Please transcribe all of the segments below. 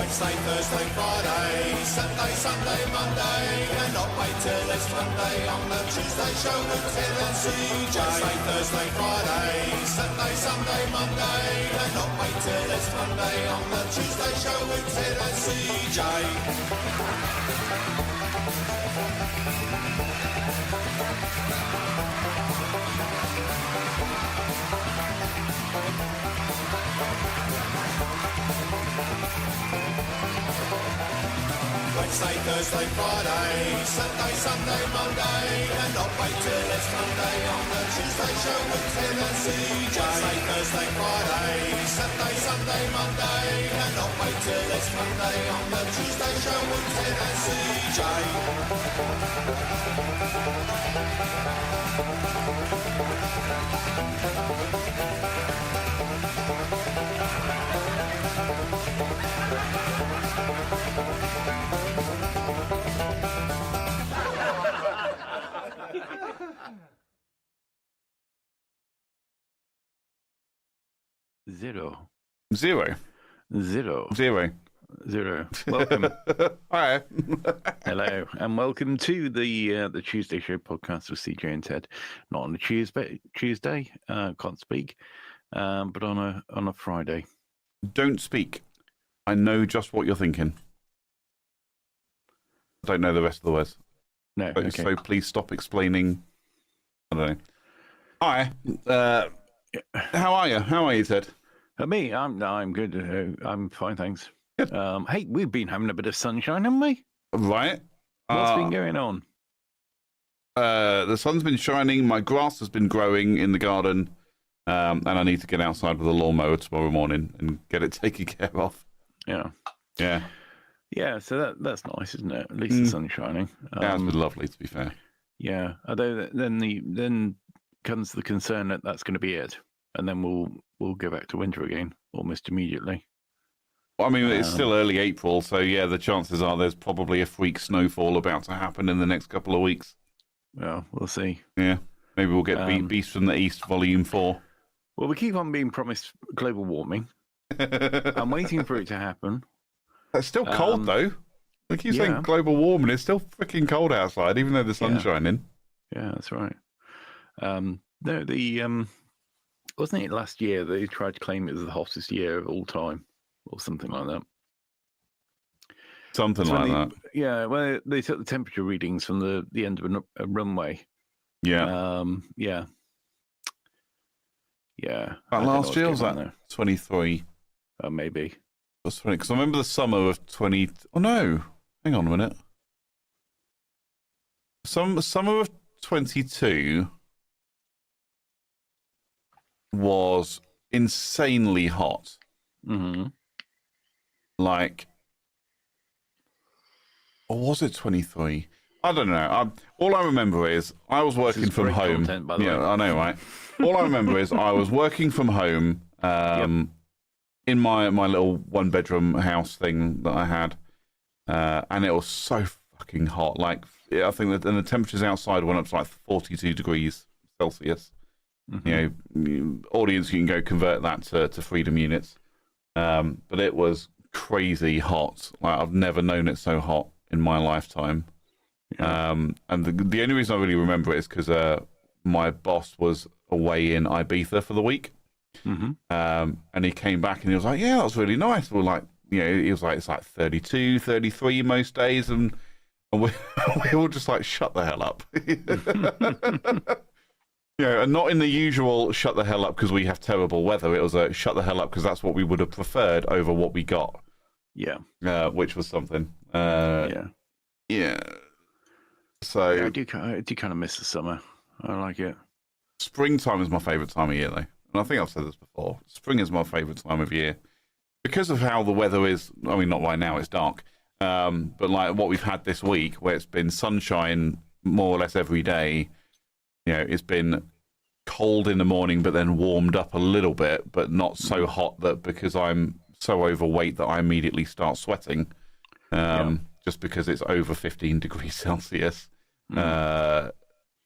Wednesday, Thursday, Friday, Saturday, Sunday, Monday, and not wait till it's Monday on the Tuesday show with Ted and CJ. Wednesday, Thursday, Friday, Saturday, Sunday, Monday, and not wait till it's Monday on the Tuesday show with Ted and CJ. Wednesday, Thursday, Friday, Saturday, Sunday, Monday, and not wait till it's Monday on the Tuesday show with Ted and CJ. Wednesday, Thursday, Friday, Saturday, Sunday, Monday, and not wait till it's Monday on the Tuesday show with Ted and CJ. Zero. Welcome. Hi. Hello, and welcome to the Tuesday Show podcast with CJ and Ted. Not on a Tuesday, can't speak, but on a Friday. Don't speak. I know just what you're thinking. I don't know the rest of the words. No, So, okay. so please stop explaining. I don't know. Hi. How are you? How are you, Ted? Me, I'm good. I'm fine, thanks. Good. Hey, we've been having a bit of sunshine, haven't we? Right. What's been going on? The sun's been shining. My grass has been growing in the garden, and I need to get outside with a lawnmower tomorrow morning and get it taken care of. Yeah. Yeah. So that's nice, isn't it? At least the sun's shining. That's been lovely, to be fair. Yeah. Although then comes the concern that that's going to be it, and then we'll go back to winter again almost immediately. Well, I mean, it's still early April, so yeah, the chances are there's probably a freak snowfall about to happen in the next couple of weeks. Well, we'll see. Yeah, maybe we'll get Beast from the East Volume 4. Well, we keep on being promised global warming. I'm waiting for it to happen. It's still cold, though. We keep saying global warming. It's still freaking cold outside, even though the sun's shining. Yeah, that's right. No, wasn't it last year they tried to claim it was the hottest year of all time, or something like that? Something like that. Yeah, well, they took the temperature readings from the end of a runway. Yeah. Yeah. But last year was that 23? Maybe. That's funny, because I remember the summer of 20... Oh, no. Hang on a minute. Summer of 22... was insanely hot. Mm-hmm. Like, or was it 23? I don't know. All I remember is I was working from home. Content, by the way. I know, right? All I remember is I was working from home in my little one-bedroom house thing that I had, and it was so fucking hot. Like, I think that the temperatures outside went up to like 42 degrees Celsius. Mm-hmm. Audience, you can go convert that to freedom units. But it was crazy hot. Like, I've never known it so hot in my lifetime. Yeah. And the only reason I really remember it is because my boss was away in Ibiza for the week. Mm-hmm. And he came back and he was like, yeah, that was really nice. We're like, he was like, it's like 32, 33 most days. And we all just like, shut the hell up. And not in the usual shut the hell up because we have terrible weather. It was a shut the hell up because that's what we would have preferred over what we got. Yeah. Which was something. Yeah. So I do kind of miss the summer. I like it. Springtime is my favourite time of year, though. And I think I've said this before. Spring is my favourite time of year because of how the weather is. I mean, not right now, it's dark. But like what we've had this week, where it's been sunshine more or less every day. It's been cold in the morning, but then warmed up a little bit, but not so hot that because I'm so overweight that I immediately start sweating, just because it's over 15 degrees Celsius. I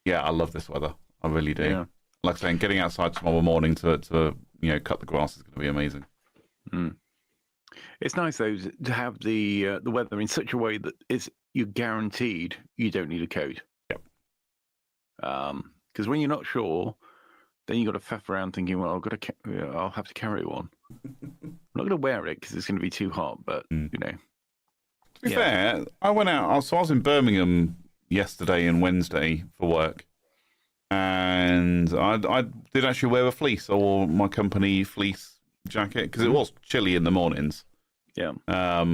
love this weather. I really do. Yeah. Like I say, getting outside tomorrow morning to cut the grass is going to be amazing. It's nice though to have the weather in such a way that you're guaranteed you don't need a coat. Yep. Because when you're not sure, then you got to faff around thinking, well, I'll have to carry one. I'm not going to wear it because it's going to be too hot. But you know, to be fair, I went out. So I was in Birmingham yesterday and Wednesday for work, and I did actually wear a fleece. I wore my company fleece jacket because it was chilly in the mornings. Yeah. But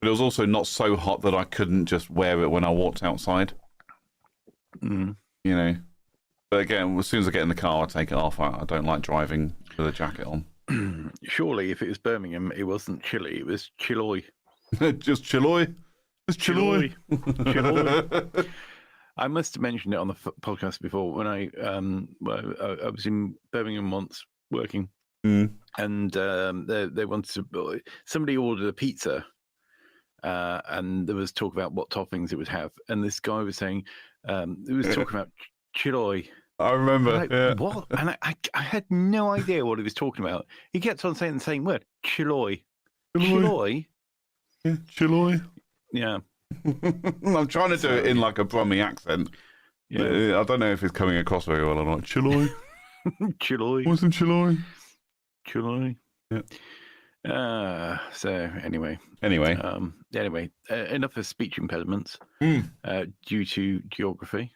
it was also not so hot that I couldn't just wear it when I walked outside. Mm. You know. But again, as soon as I get in the car, I take it off. I don't like driving with a jacket on. Surely, if it was Birmingham, it wasn't chilly. It was chilloy. Just chilloy. Just chilloy. Chilloy. I must have mentioned it on the podcast before when I was in Birmingham once working, and they wanted to. Somebody ordered a pizza, and there was talk about what toppings it would have, and this guy was saying it was talking about chilloy. I remember. Like, yeah. What? And I had no idea what he was talking about. He kept on saying the same word, chilloy. Chilloy? Yeah, chilloy. Yeah. I'm trying to do it in like a Brummie accent. Yeah. I don't know if it's coming across very well or not. Chilloy. Chilloy. Wasn't chilloy? Chilloy. Yeah. So anyway. Anyway, enough of speech impediments due to geography.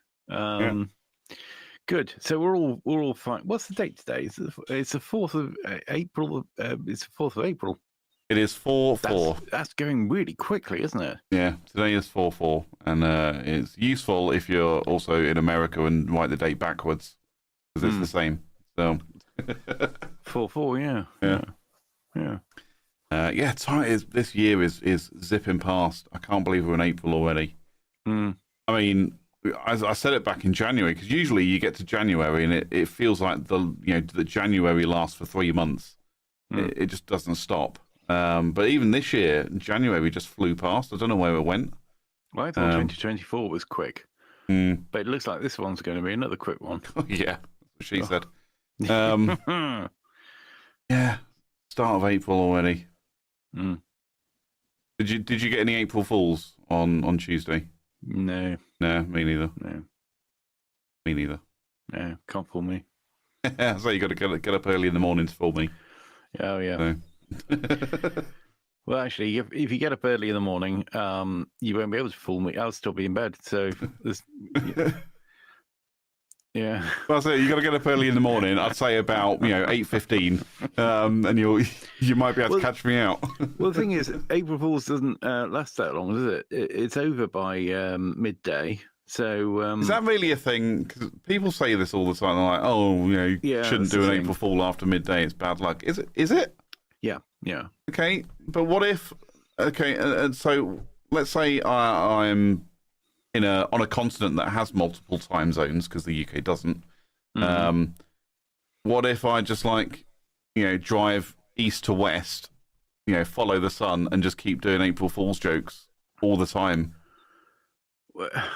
Good. So we're all fine. What's the date today? It's the 4th of April. It's the 4th of April. it is 4/4. That's going really quickly, isn't it? Yeah, today is 4/4, and it's useful if you're also in America and write the date backwards because it's the same. So 4/4. Yeah. This year is zipping past. I can't believe we're in April already. I mean, I said it back in January because usually you get to January and it feels like the January lasts for 3 months. It just doesn't stop. But even this year, January just flew past. I don't know where it went. Well, I thought 2024 was quick, but it looks like this one's going to be another quick one. Yeah, that's what she said. Yeah, start of April already. Did you get any April Fools on Tuesday? No, Me neither. no, Me neither. no, can't fool me. So you got to get up early in the morning to fool me. Oh yeah. So. Well, actually, if you get up early in the morning, you won't be able to fool me. I'll still be in bed. So, yeah. Well, so you got to get up early in the morning. I'd say about 8:15, and you might be able to catch me out. Well, the thing is, April Fools doesn't last that long, does it? It's over by midday. So is that really a thing? Because people say this all the time. They're like, "Oh, you shouldn't do an April Fool after midday. It's bad luck." Is it? Is it? Yeah. Okay, but what if? Okay, and so let's say I'm on a continent that has multiple time zones because the UK doesn't. What if I just drive east to west, follow the sun and just keep doing April Fool's jokes all the time?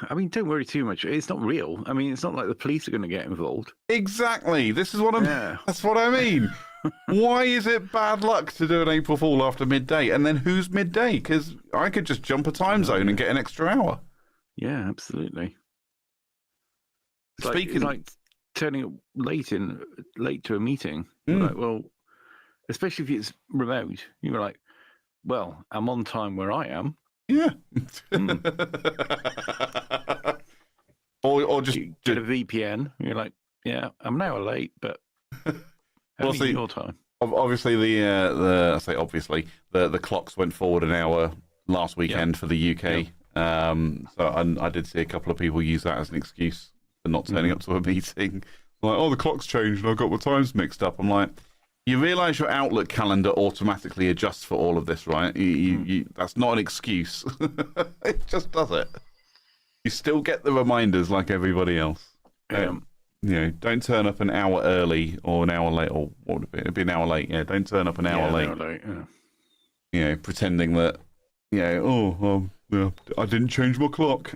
I mean, don't worry too much. It's not real. I mean, it's not like the police are going to get involved. Exactly. This is what That's what I mean. Why is it bad luck to do an April Fool after midday? And then who's midday? Because I could just jump a time zone and get an extra hour. Yeah, absolutely. It's Speaking like turning up late to a meeting. Like, well, especially if it's remote, you're like, well, I'm on time where I am. Yeah. or just you get a VPN. You're like, yeah, I'm an hour late, but only your time. Obviously, I say obviously the clocks went forward an hour last weekend for the UK. So I did see a couple of people use that as an excuse for not turning up to a meeting. Like, oh, the clock's changed and I got my times mixed up. I'm like, you realise your Outlook calendar automatically adjusts for all of this, right? That's not an excuse. It just does it. You still get the reminders like everybody else. Don't turn up an hour early or an hour late, or what would it be? It'd be an hour late. Yeah, don't turn up an hour late. An hour late, pretending that, I didn't change my clock.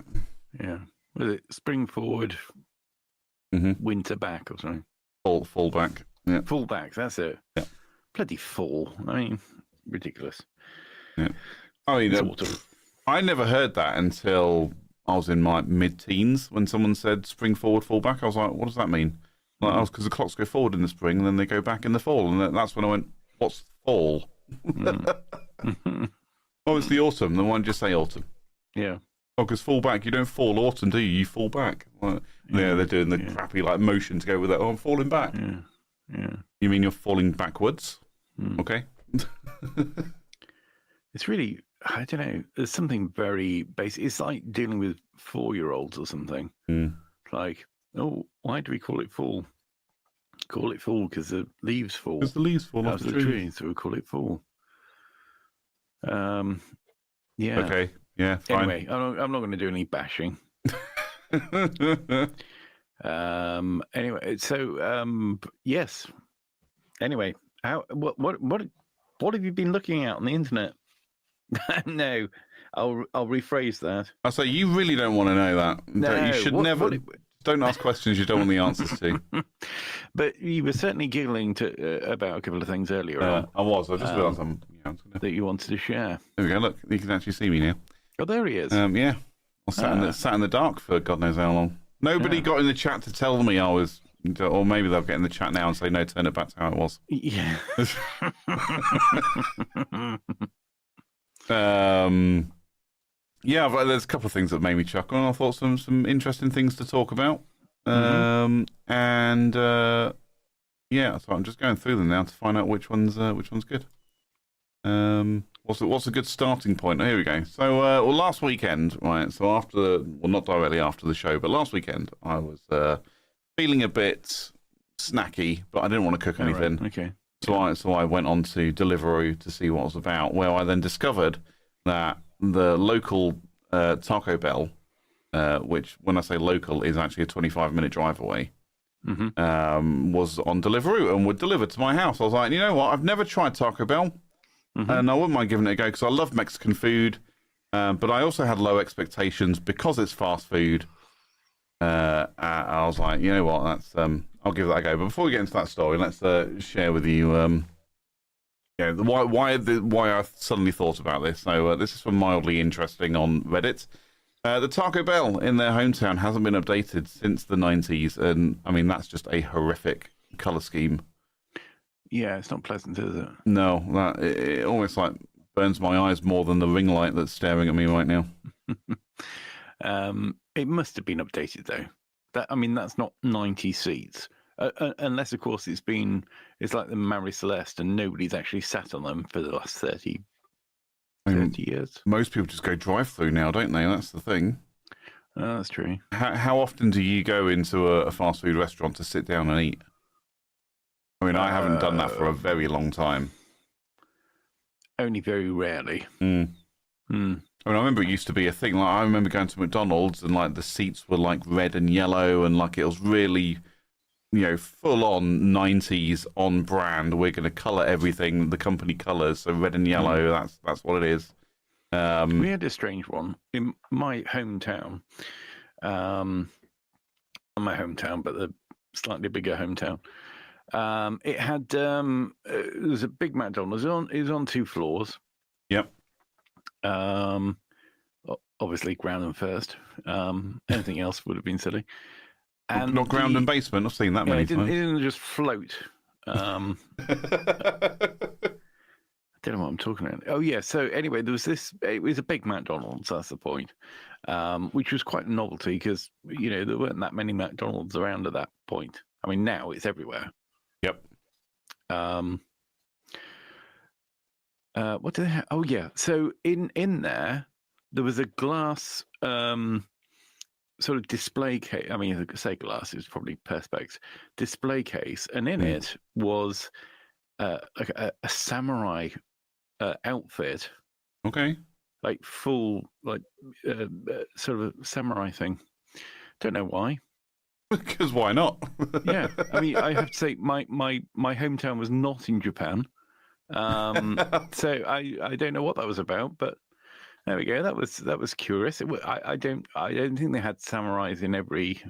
Yeah. Was it spring forward, winter back or something? Fall back. Yeah. Fall back, that's it. Yeah. Bloody fall. I mean, ridiculous. Yeah. I mean, sort of. I never heard that until I was in my mid-teens when someone said spring forward, fall back. I was like, what does that mean? Like, because the clocks go forward in the spring and then they go back in the fall. And that's when I went, what's fall? Oh, it's the autumn. Then why don't you just say autumn? Yeah. Oh, because fall back, you don't fall autumn, do you? You fall back. Like, yeah, they're doing the crappy like motion to go with that. Oh, I'm falling back. Yeah. You mean you're falling backwards? Okay. It's really, I don't know, there's something very basic. It's like dealing with 4-year-olds or something. Like, oh, why do we call it fall? Call it fall because the leaves fall. Because the leaves fall off the tree. So we call it fall. Yeah. Okay. Yeah. Fine. Anyway, I'm not going to do any bashing. Anyway, so yes. Anyway, what have you been looking at on the internet? No, I'll rephrase that. I say you really don't want to know that. No, you should never. Don't ask questions you don't want the answers to. But you were certainly giggling about a couple of things earlier on. I was. I just realised that you wanted to share. There we go. Look, you can actually see me now. Oh, there he is. Yeah. I sat in the dark for God knows how long. Nobody got in the chat to tell me I was, or maybe they'll get in the chat now and say, no, turn it back to how it was. Yeah. Yeah, but there's a couple of things that made me chuckle, and I thought some interesting things to talk about. Yeah, so I'm just going through them now to find out which one's good. What's a good starting point? Here we go. So, last weekend, right? So not directly after the show, but last weekend, I was feeling a bit snacky, but I didn't want to cook anything. Right. Okay. So I went on to Deliveroo to see what it was about, where I then discovered that the local Taco Bell, which when I say local is actually a 25-minute drive away, was on Deliveroo and would deliver to my house. I was like, you know what? I've never tried Taco Bell, and I wouldn't mind giving it a go because I love Mexican food, but I also had low expectations because it's fast food. I was like, you know what? That's I'll give that a go. But before we get into that story, let's share with you why I suddenly thought about this. So this is from Mildly Interesting on Reddit. The Taco Bell in their hometown hasn't been updated since the 90s, and I mean that's just a horrific color scheme. Yeah, it's not pleasant, is it? No, it almost like burns my eyes more than the ring light that's staring at me right now. It must have been updated though. That's not 90 seats. Unless, of course, it's like the Marie Celeste and nobody's actually sat on them for the last 30 years. Most people just go drive-through now, don't they? That's the thing. That's true. How often do you go into a fast food restaurant to sit down and eat? I mean, I haven't done that for a very long time. Only very rarely. I mean, I remember it used to be a thing. Like, I remember going to McDonald's and like the seats were like red and yellow, and like it was really, full on 90s on brand. We're going to colour everything the company colours, so red and yellow. That's what it is. We had a strange one in my hometown. Not my hometown, but the slightly bigger hometown. It had there was a big McDonald's. It was on 2 floors. Yep. Obviously ground and first. Anything else would have been silly. And not ground and basement. I've seen that many times. It didn't just float. I don't know what I'm talking about. Oh yeah. So anyway, there was this. It was a big McDonald's. That's the point. Which was quite a novelty because there weren't that many McDonald's around at that point. I mean, now it's everywhere. Yep. What do they have? Oh yeah. So in there was a glass sort of display case. I mean, I say glass, it's probably perspex display case, and in it was like a samurai outfit. Okay. Like full, like sort of a samurai thing. Don't know why. Because why not? Yeah, I mean, I have to say, my hometown was not in Japan, so I don't know what that was about, but there we go. That was curious. I don't think they had samurais in every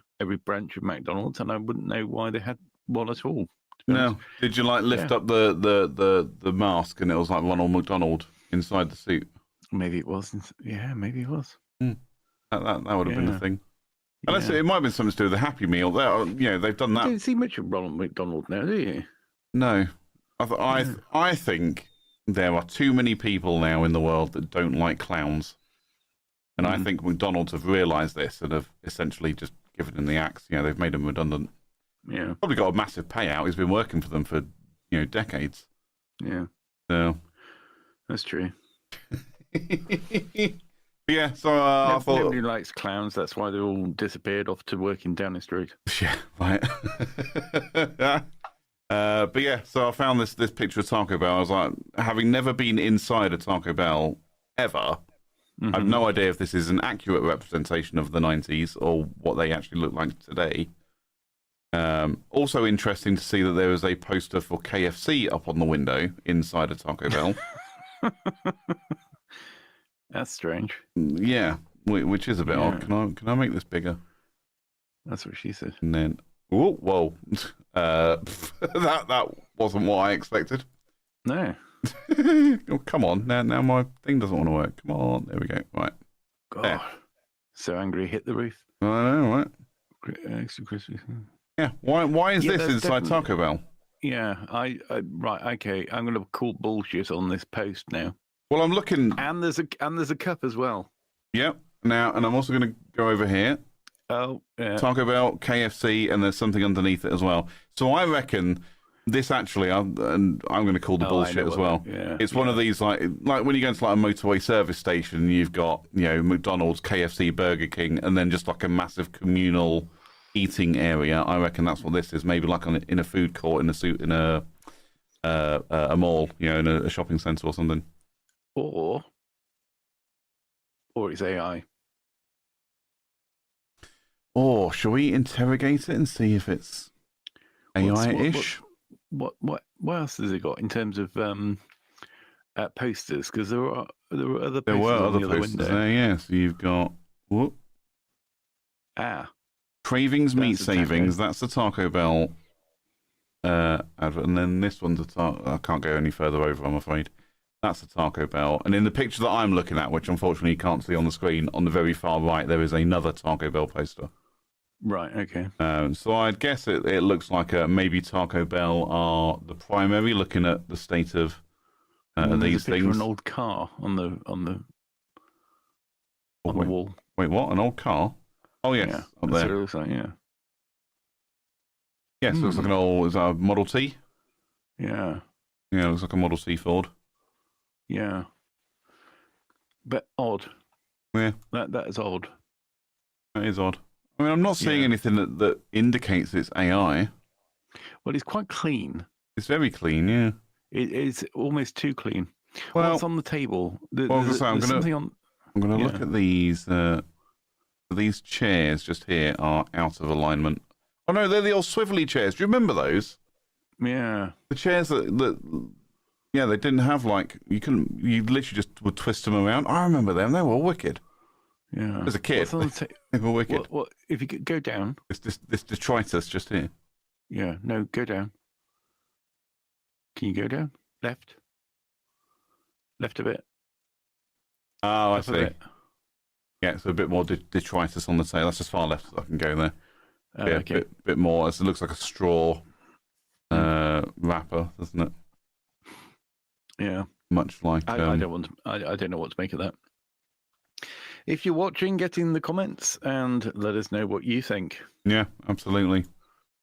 branch of McDonald's, and I wouldn't know why they had one at all. No, did you lift up the mask and it was like Ronald McDonald inside the suit. Maybe it was. Yeah, maybe it was. That would have been the thing. Unless Yeah. it might have been something to do with the Happy Meal. They've done that. You don't see much of Ronald McDonald now, do you? No, I think there are too many people now in the world that don't like clowns, and I think McDonald's have realised this and have essentially just given him the axe. They've made him redundant. Yeah, Probably got a massive payout. He's been working for them for decades. yeah, So that's true. yeah, so I thought Nobody likes clowns. That's why they all disappeared off to working down the street. yeah, right. But yeah, so I found this picture of Taco Bell. I was like, having never been inside a Taco Bell ever, I have no idea if this is an accurate representation of the 90s or what they actually look like today. Also interesting to see that there is a poster for KFC up on the window inside a Taco Bell. That's strange. Yeah, which is a bit odd. Can I make this bigger? That's what she said. And then, whoa, that wasn't what I expected. No. Oh, come on, now my thing doesn't want to work. Come on, there we go. Right. God. There. So angry, hit the roof. I know, right? Extra crispy. Yeah. Why is this that's inside Taco Bell? Yeah, right, okay. I'm going to call bullshit on this post now. Well, I'm looking. And there's a cup as well. Yep. Now, and I'm also going to go over here. Oh, yeah. Taco Bell, KFC, and there's something underneath it as well. So I reckon this actually, I'm going to call the bullshit as well. It's one of these like when you go into like a motorway service station, you've got McDonald's, KFC, Burger King, and then just like a massive communal eating area. I reckon that's what this is. Maybe like in a food court, in a mall, in a shopping centre or something. Or it's AI. Or shall we interrogate it and see if it's AI-ish? What else has it got in terms of posters? Because there were other posters on the other window. There, yeah. So you've got Cravings Meat Savings. That's the Taco Bell advert, and then this one's I can't go any further over, I'm afraid. That's a Taco Bell. And in the picture that I'm looking at, which unfortunately you can't see on the screen, on the very far right, there is another Taco Bell poster. Right, okay. So I'd guess it looks like maybe Taco Bell are the primary, looking at the state of these things. Of an old car on the wall. Wait, what? An old car? Oh, yes. Yeah, up that's there. what it looks like, yeah. Yes, it looks like an old... Is that a Model T? Yeah. Yeah, it looks like a Model T Ford. Yeah. But odd. Yeah. That is odd. That is odd. I mean, I'm not seeing anything that indicates it's AI. Well, it's quite clean. It's very clean, yeah. It's almost too clean. Well, what's on the table? I'm going to look at these. These chairs just here are out of alignment. Oh no, they're the old swivelly chairs. Do you remember those? Yeah. The chairs that they didn't have you literally just would twist them around. I remember them. They were wicked. Yeah. As a kid, they were wicked. What if you could go down? This detritus just here. Yeah. No, go down. Can you go down? Left a bit. Oh, I see. Yeah, so a bit more detritus on the tail. That's as far left as I can go there. Okay. A bit more. It looks like a straw wrapper, doesn't it? Yeah. Much like I don't know what to make of that. If you're watching, get in the comments and let us know what you think. Yeah, absolutely.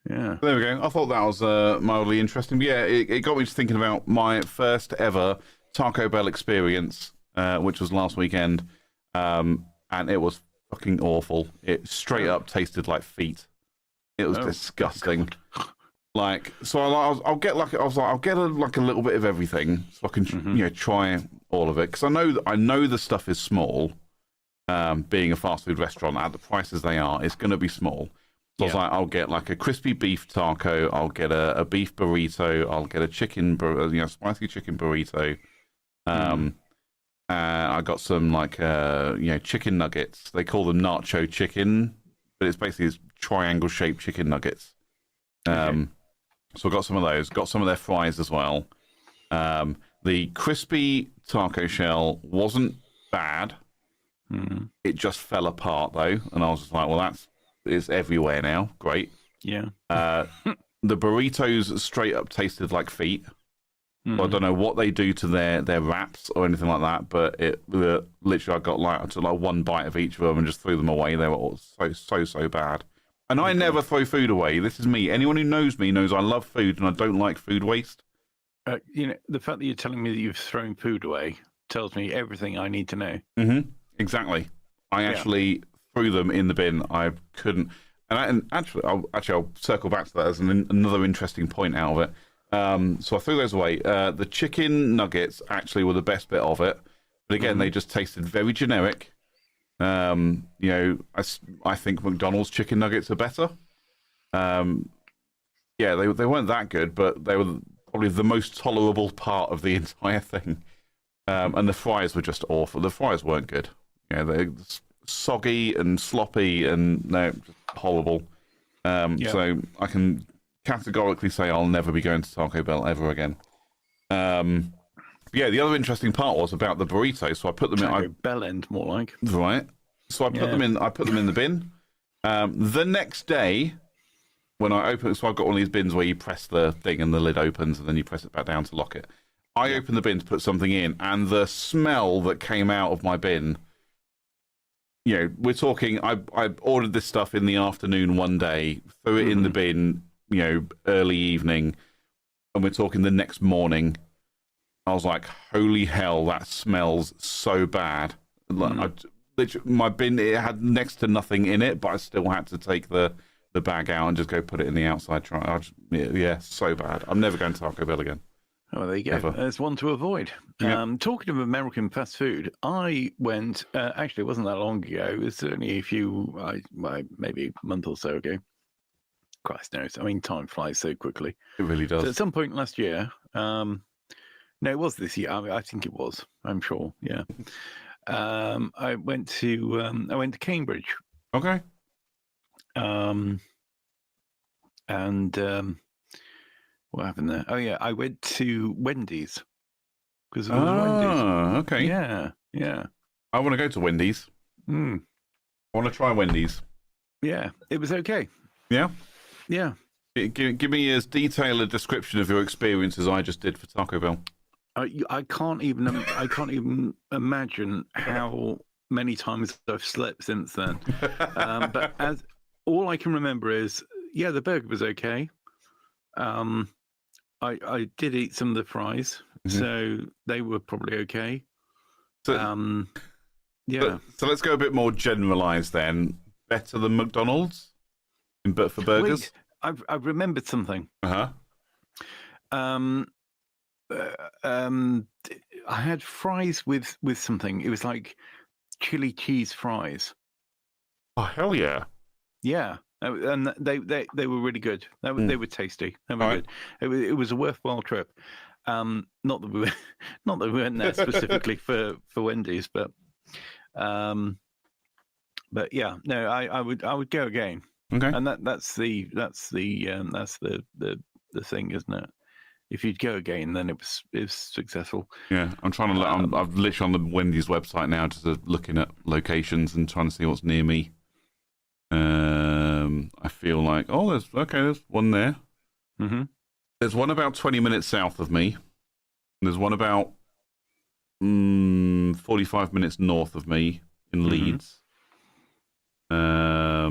Yeah. There we go. I thought that was mildly interesting. But yeah, it got me to thinking about my first ever Taco Bell experience, which was last weekend. And it was fucking awful. It straight up tasted like feet. It was disgusting. So I'll get a little bit of everything, so I can try all of it, because I know the stuff is small. Being a fast food restaurant at the prices they are, it's going to be small. So I was like, I'll get like a crispy beef taco. I'll get a beef burrito. I'll get a spicy chicken burrito. I got some chicken nuggets. They call them nacho chicken, but it's basically triangle-shaped chicken nuggets. So I got some of those. Got some of their fries as well. The crispy taco shell wasn't bad. It just fell apart though, and I was just like, well, it's everywhere now. Great. Yeah. The burritos straight up tasted like feet. So I don't know what they do to their wraps or anything like that, but literally I took like one bite of each of them and just threw them away. They were all so bad. And I never throw food away. This is me. Anyone who knows me knows I love food and I don't like food waste. The fact that you're telling me that you've thrown food away tells me everything I need to know. Exactly. I actually threw them in the bin. I couldn't. And actually, I'll circle back to that as another interesting point out of it. So I threw those away. The chicken nuggets actually were the best bit of it, but again, they just tasted very generic. I think McDonald's chicken nuggets are better. They weren't that good, but they were probably the most tolerable part of the entire thing. And the fries were just awful. The fries weren't good. They're soggy and sloppy and just horrible. So I can categorically say I'll never be going to Taco Bell ever again. The other interesting part was about the burrito. So I put them in. Bell end, more like. Right. So I put them in. I put them in the bin. The next day, when I open, so I've got one of these bins where you press the thing and the lid opens, and then you press it back down to lock it. I opened the bin to put something in, and the smell that came out of my bin. We're talking. I ordered this stuff in the afternoon one day, threw it in the bin, early evening, and we're talking the next morning. I was like, "Holy hell, that smells so bad!" My bin, it had next to nothing in it, but I still had to take the bag out and just go put it in the outside dryer. So bad. I'm never going to Taco Bell again. Oh, there you go. Ever. There's one to avoid. Talking of American fast food, I went, actually, it wasn't that long ago. It was only maybe a month or so ago. Christ knows. I mean, time flies so quickly. It really does. So at some point last year, no, it was this year. I think it was. I'm sure. Yeah. I went to Cambridge. Okay. What happened there? Oh yeah, I went to Wendy's because it was Wendy's. Okay. Yeah. I want to go to Wendy's. I want to try Wendy's. Yeah, it was okay. Yeah. Yeah. Give me as detailed a description of your experience as I just did for Taco Bell. I can't even imagine how many times I've slept since then. But as all I can remember is, the burger was okay. I did eat some of the fries, so they were probably okay. So, yeah. So let's go a bit more generalised then. Better than McDonald's, but for burgers. Wait, I've remembered something. I had fries with something. It was like chili cheese fries. Oh hell yeah! Yeah. And they were really good. They were tasty. They were good. It was a worthwhile trip. Not that we went there specifically for Wendy's, but yeah, no, I would go again. Okay. And that's the thing, isn't it? If you'd go again, then it was successful. Yeah, I'm trying to. I'm literally on the Wendy's website now, just looking at locations and trying to see what's near me. I feel like there's one there. There's one about 20 minutes south of me. There's one about 45 minutes north of me in Leeds. I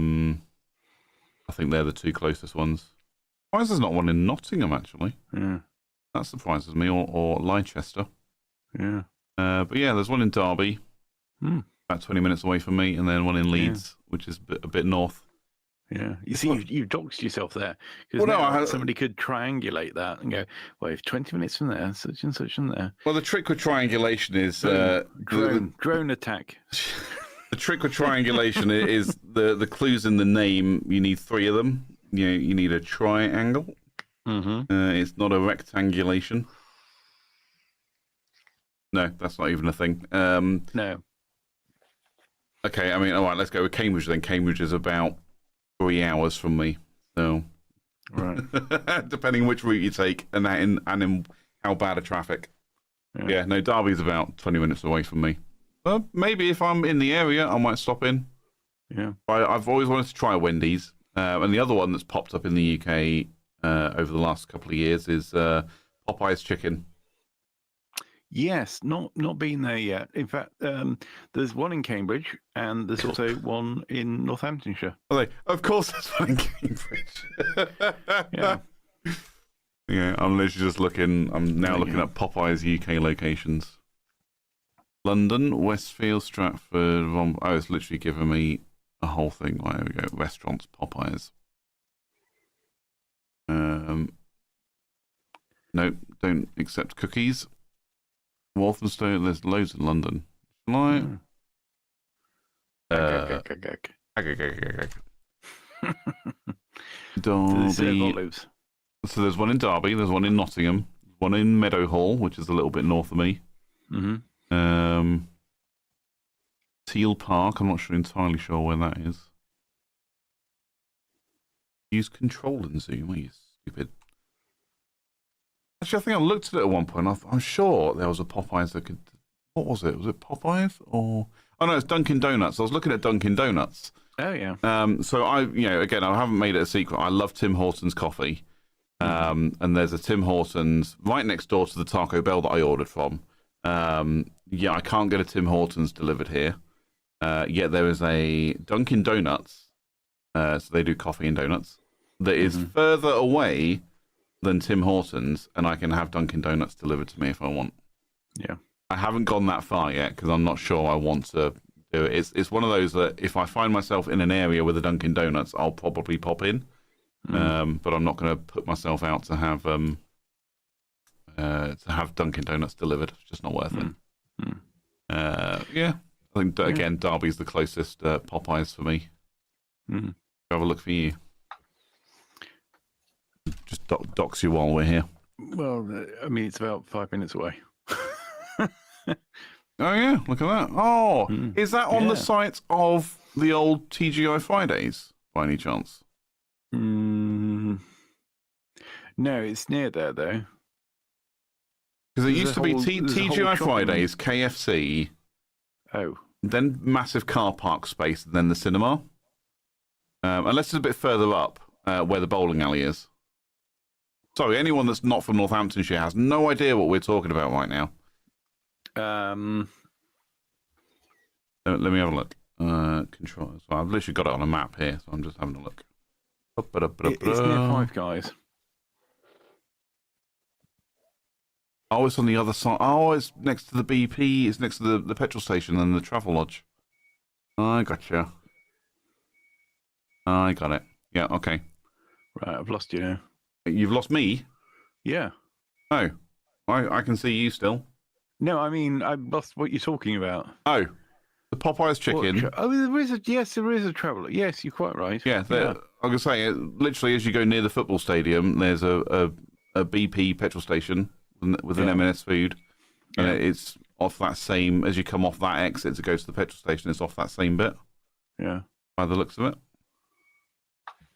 think they're the two closest ones. Why is there not one in Nottingham actually? Yeah, that surprises me. Or Leicester. Yeah. But yeah, there's one in Derby. About 20 minutes away from me, and then one in Leeds, which is a bit north. Yeah, you see, you've doxed yourself there. Because somebody could triangulate that and go, well, if 20 minutes from there, such and such and there. Well, the trick with triangulation is... drone attack. The trick with triangulation is the clues in the name, you need three of them. You need a triangle. It's not a rectangulation. No, that's not even a thing. No. Okay, I mean, all right, let's go with Cambridge then. Cambridge is about 3 hours from me, so right. Depending which route you take and in how bad a traffic. Yeah, no, Derby's about 20 minutes away from me. Maybe if I'm in the area, I might stop in. Yeah. I've always wanted to try Wendy's. And the other one that's popped up in the UK over the last couple of years is Popeye's Chicken. Yes, not been there yet. In fact, there's one in Cambridge, and there's also one in Northamptonshire. Of course, there's one in Cambridge. Yeah. Yeah, I'm literally just looking. I'm now looking at Popeye's UK locations. London, Westfield, Stratford. Oh, it's literally giving me a whole thing. Right, there we go. Restaurants, Popeyes. No, don't accept cookies. Walthamstow, there's loads in London. Derby. So there's one in Derby, there's one in Nottingham, one in Meadowhall, which is a little bit north of me. Mm-hmm. Teal Park, I'm not entirely sure where that is. Use control and zoom, are you stupid? Actually, I think I looked at it at one point. I'm sure there was a Popeyes that could... What was it? Was it Popeyes or... Oh, no, it's Dunkin' Donuts. I was looking at Dunkin' Donuts. Oh, yeah. So again, I haven't made it a secret. I love Tim Hortons coffee. And there's a Tim Hortons right next door to the Taco Bell that I ordered from. I can't get a Tim Hortons delivered here. Yet there is a Dunkin' Donuts. So they do coffee and donuts. That is further away than Tim Hortons, and I can have Dunkin' Donuts delivered to me if I want. Yeah. I haven't gone that far yet because I'm not sure I want to do it. It's one of those that if I find myself in an area with a Dunkin' Donuts, I'll probably pop in. But I'm not going to put myself out to have Dunkin' Donuts delivered. It's just not worth it. I think again, Derby's the closest Popeyes for me. Have a look for you. Just dox you while we're here. Well, I mean, it's about 5 minutes away. Oh, yeah, look at that. Oh, is that on the site of the old TGI Fridays, by any chance? No, it's near there, though. Because it used to be TGI Fridays, KFC, then massive car park space, and then the cinema. Unless it's a bit further up, where the bowling alley is. Sorry, anyone that's not from Northamptonshire has no idea what we're talking about right now. Let me have a look. Control. So I've literally got it on a map here, so I'm just having a look. It's near Five Guys. Oh, it's on the other side. Oh, it's next to the BP. It's next to the petrol station and the travel lodge. I gotcha. I got it. Yeah, okay. Right, I've lost you now. You've lost me? Yeah. Oh, I can see you still. No, I mean, I've lost what you're talking about. Oh, the Popeye's chicken. There is a travel. Yes, you're quite right. Yeah, I was going to say, literally as you go near the football stadium, there's a BP petrol station with an M&S food. And it's off that same, as you come off that exit to go to the petrol station, it's off that same bit. Yeah. By the looks of it.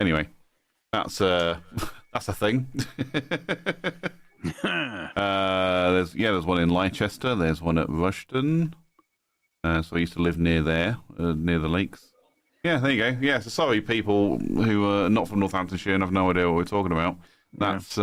Anyway, that's a thing. There's one in Leicester. There's one at Rushden. So I used to live near there, near the lakes. Yeah, there you go. Yeah, so sorry, people who are not from Northamptonshire and have no idea what we're talking about. That's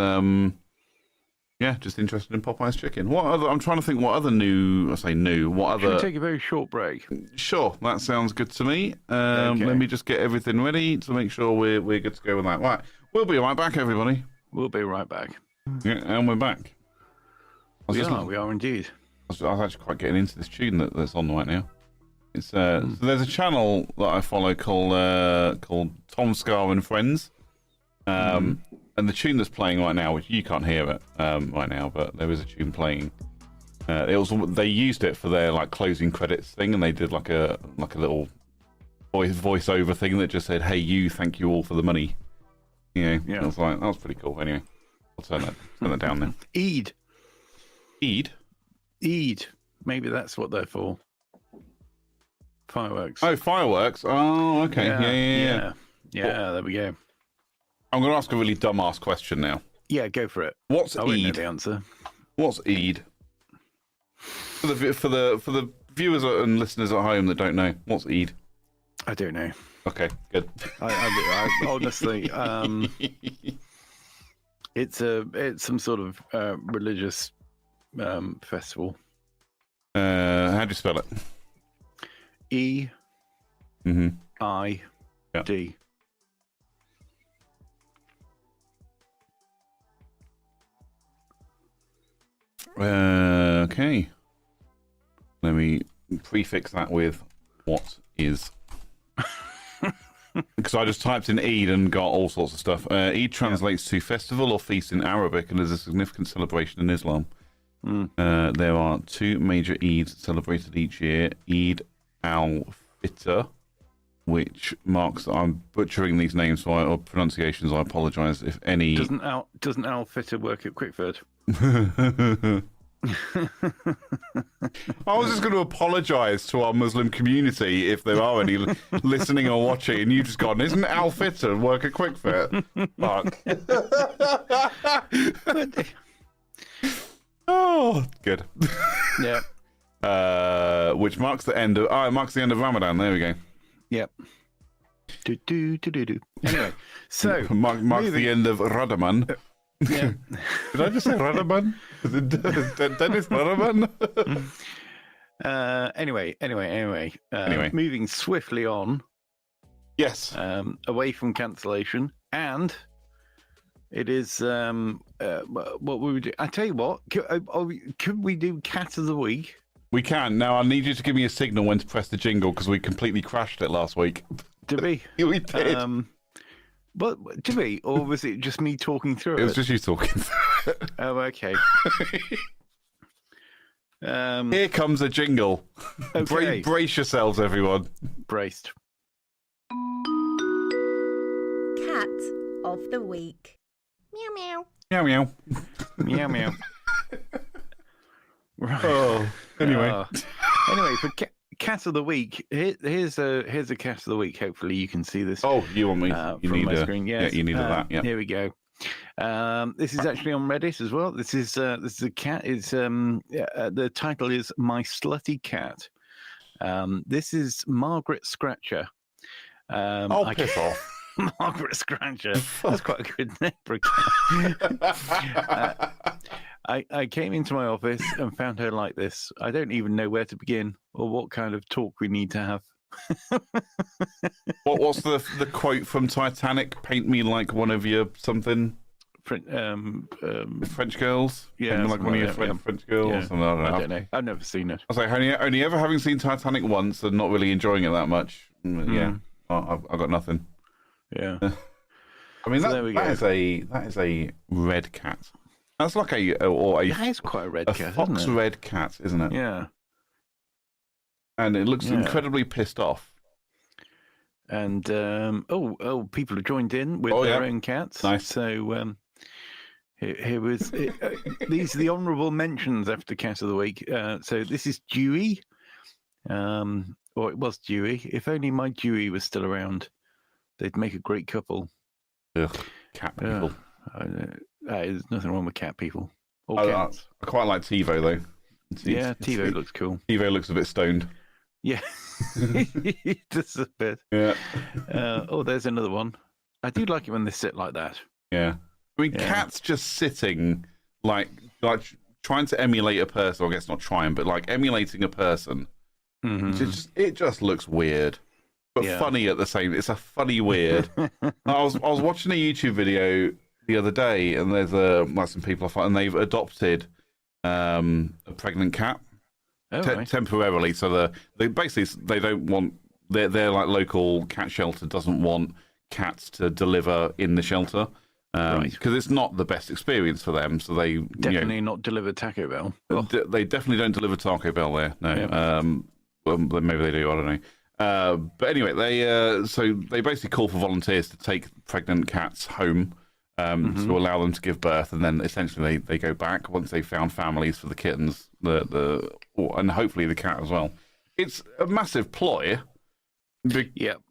just interested in Popeye's chicken. What other? I'm trying to think. What other new? I say new. What other? Should we take a very short break? Sure, that sounds good to me. Okay. Let me just get everything ready to make sure we're good to go with that. Right, we'll be right back, everybody. We'll be right back. Yeah, and we're back. We are indeed. I was actually quite getting into this tune that's on right now. It's so there's a channel that I follow called Tom Scar and Friends, and the tune that's playing right now, which you can't hear it right now, but there is a tune playing. They used it for their like closing credits thing, and they did like a little voiceover thing that just said, "Hey, you, thank you all for the money." Yeah. I was like, that was pretty cool. Anyway, I'll turn that down now. Eid. Eid. Maybe that's what they're for. Fireworks. Oh, fireworks. Oh, okay. Yeah. There we go. I'm going to ask a really dumbass question now. Yeah, go for it. What's I Eid? won't know the answer. What's Eid? For the viewers and listeners at home that don't know, what's Eid? I don't know. Okay, good. I honestly, it's some sort of religious festival. How do you spell it? E I D. Okay. Let me prefix that with what is. Because I just typed in Eid and got all sorts of stuff. Eid translates to festival or feast in Arabic and is a significant celebration in Islam. There are two major Eids celebrated each year. Eid al-Fitr, which marks... I'm butchering these names or pronunciations. I apologise if any... Doesn't al-Fitr work at Quickford? I was just going to apologise to our Muslim community if there are any listening or watching, and you've just gone, isn't al-Fitr work at Quickfit? Fuck. Oh, good. Yeah. Which marks the end of... Oh, it marks the end of Ramadan. There we go. Yep. Anyway, so... marks the end of Radaman. Yeah. Did I just say Radaman? Dennis Radaman? Anyway. Moving swiftly on. Yes. Away from cancellation, and it is what we would do. I tell you what, could we do Cat of the Week? We can. Now I need you to give me a signal when to press the jingle because we completely crashed it last week. Did we? We did. But did we, or was it just me talking through it? It was just you talking through it. Oh, okay. Here comes a jingle. Okay. Brace yourselves, everyone. Braced. Cat of the week. Meow meow. Meow meow. Meow meow. Right. Oh, anyway. Anyway, for Cat of the Week, here's a Cat of the Week. Hopefully you can see this. Oh, you want me? You from need my screen. Yes. Yeah, you needed that. Yeah. Here we go. This is actually on Reddit as well. This is a cat. It's the title is My Slutty Cat. This is Margaret Scratcher. Piss off. Margaret Scratcher. That's quite a good name for a cat. I came into my office and found her like this. I don't even know where to begin or what kind of talk we need to have. What's the quote from Titanic? Paint me like one of your something. French girls. Yeah, paint me like one of your French girls. Yeah. I don't know. I've never seen it. I was like, only ever having seen Titanic once and not really enjoying it that much. Yeah, I've got nothing. Yeah. I mean, So that is a red cat. That's like that is quite a red cat, fox isn't it? red cat, isn't it? Yeah. And it looks incredibly pissed off. And people have joined in with their own cats. Nice. So here was these are the honourable mentions after Cat of the Week. So this is Dewey, or it was Dewey. If only my Dewey was still around, they'd make a great couple. Ugh, cat people. There's nothing wrong with cat people. Or cats. I quite like TiVo though. Yeah, TiVo looks cool. TiVo looks a bit stoned. Yeah, just a bit. Yeah. There's another one. I do like it when they sit like that. Yeah. I mean, cats just sitting like trying to emulate a person. Or I guess not trying, but like emulating a person. Mm-hmm. It just looks weird, but funny at the same. It's a funny weird. I was watching a YouTube video the other day, and there's some people and they've adopted a pregnant cat. Right. Temporarily, so they don't want their like local cat shelter doesn't want cats to deliver in the shelter because it's not the best experience for them. So they definitely not deliver Taco Bell. They definitely don't deliver Taco Bell there. No, well, maybe they do. I don't know. But anyway, they basically call for volunteers to take pregnant cats home. To allow them to give birth, and then essentially they go back once they've found families for the kittens, and hopefully the cat as well. It's a massive ploy,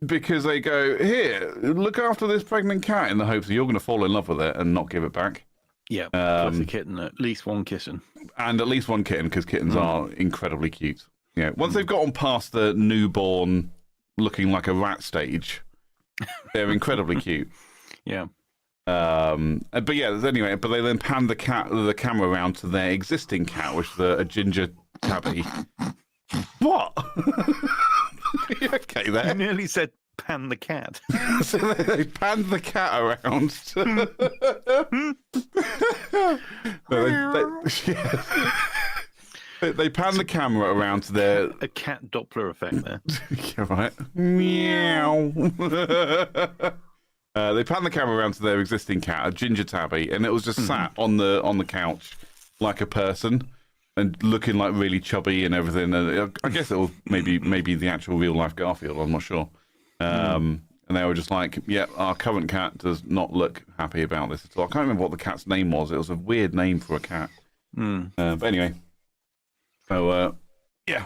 because they go, here, look after this pregnant cat in the hopes that you're going to fall in love with it and not give it back. Yeah, plus the kitten, at least one kitten. And at least one kitten, because kittens are incredibly cute. Yeah. Once they've gotten past the newborn looking like a rat stage, they're incredibly cute. Yeah. But yeah, anyway, but they then pan the camera around to their existing cat, which is a ginger tabby. What? You okay there? You nearly said pan the cat. So they panned the cat around. They pan the camera around to their... A cat Doppler effect there. Yeah, right. Meow. They pan the camera around to their existing cat, a ginger tabby, and it was just sat on the couch like a person and looking like really chubby and everything. And I guess it was maybe the actual real life Garfield. I'm not sure. And they were just like, yeah, our current cat does not look happy about this at all. I can't remember what the cat's name was. It was a weird name for a cat. But anyway, so yeah,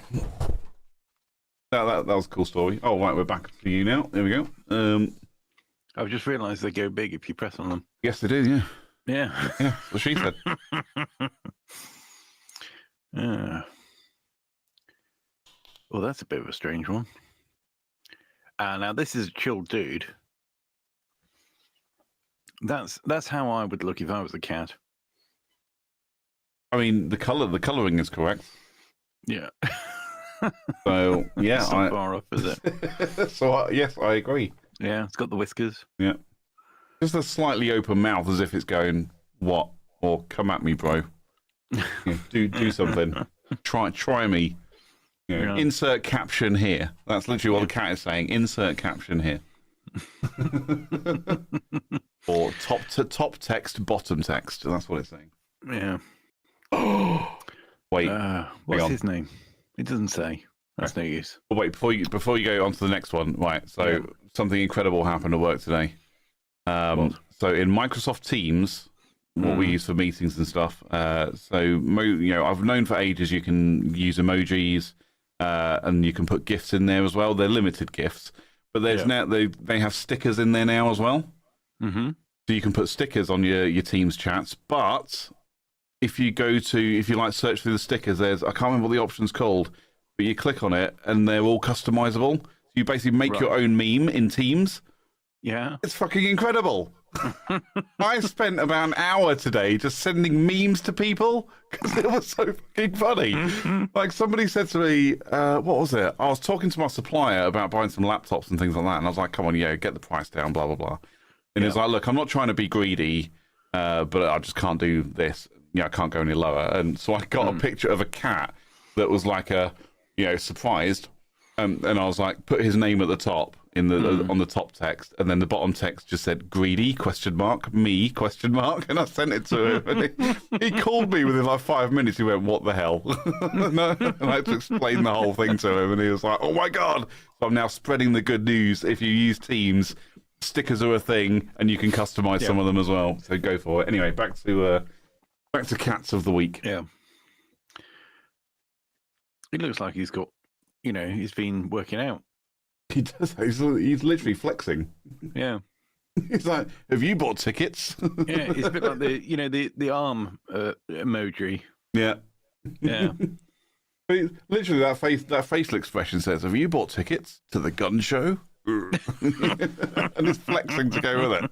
that was a cool story. Oh, right, we're back to you now. There we go. I've just realised they go big if you press on them. Yes, they do. Yeah, Yeah. yeah. That's what she said. Well, that's a bit of a strange one. Now this is a chilled dude. That's how I would look if I was a cat. I mean, the colouring is correct. Yeah. So yeah, It's not far off, is it? So yes, I agree. Yeah, it's got the whiskers. Yeah, just a slightly open mouth, as if it's going, "What?" or "Come at me, bro." Yeah, do something. Try me. You know, Yeah. Insert caption here. That's literally what the cat is saying. Insert caption here. Or top text, bottom text. That's what it's saying. Yeah. Wait. What's his name? It doesn't say. That's no use. Oh, wait, before you go on to the next one, right? So something incredible happened at work today. So in Microsoft Teams, what we use for meetings and stuff. I've known for ages you can use emojis, and you can put GIFs in there as well. They're limited GIFs, but there's now they have stickers in there now as well. Mm-hmm. So you can put stickers on your Teams chats, but if you search through the stickers, I can't remember what the option's called, but you click on it and they're all customizable. So you basically make your own meme in Teams. Yeah. It's fucking incredible. I spent about an hour today just sending memes to people because it was so fucking funny. Like somebody said to me, what was it? I was talking to my supplier about buying some laptops and things like that, and I was like, come on, get the price down, blah, blah, blah. And he's like, look, I'm not trying to be greedy, but I just can't do this. I can't go any lower. And so I got a picture of a cat that was like surprised. And I was like, put his name at the top on the top text, and then the bottom text just said greedy ? Me ? And I sent it to him, and he called me within like 5 minutes. He went, "What the hell?" And I had to explain the whole thing to him, and he was like, "Oh my god!" So I'm now spreading the good news. If you use Teams, stickers are a thing, and you can customize some of them as well. So go for it. Anyway, back to cats of the week. Yeah. It looks like he's got, he's been working out. He does. He's literally flexing. Yeah. He's like, "Have you bought tickets?" Yeah, it's a bit like the arm emoji. Yeah. Yeah. Literally, that facial expression says, "Have you bought tickets to the gun show?" And it's flexing to go with it.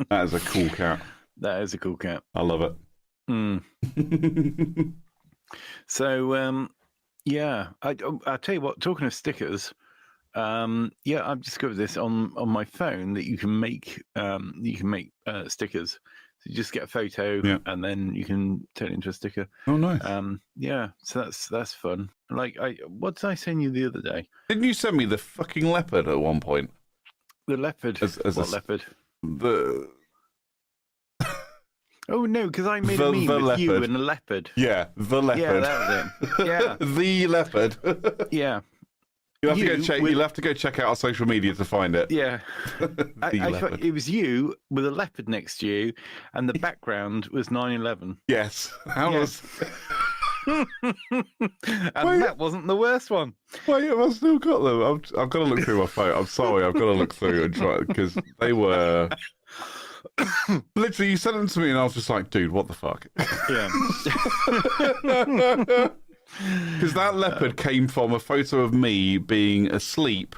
That is a cool cat. That is a cool cat. I love it. So, I'll tell you what, talking of stickers, I've discovered this on my phone that you can make stickers. So you just get a photo and then you can turn it into a sticker. Oh, nice. So that's fun. Like, what did I send you the other day? Didn't you send me the fucking leopard at one point? The leopard. What leopard? Oh no, because I made a meme with leopard. you and a leopard. Yeah, the leopard. Yeah, that was it. Yeah. The leopard. Yeah. You'll have to go check out our social media to find it. Yeah. I thought it was you with a leopard next to you, and the background was 9/11. Yes. And that wasn't the worst one. Wait, have I still got them? I've got to look through my phone. I'm sorry, I've got to look through and try, because they were... Literally, you sent them to me, and I was just like, dude, what the fuck? Yeah. Because that leopard came from a photo of me being asleep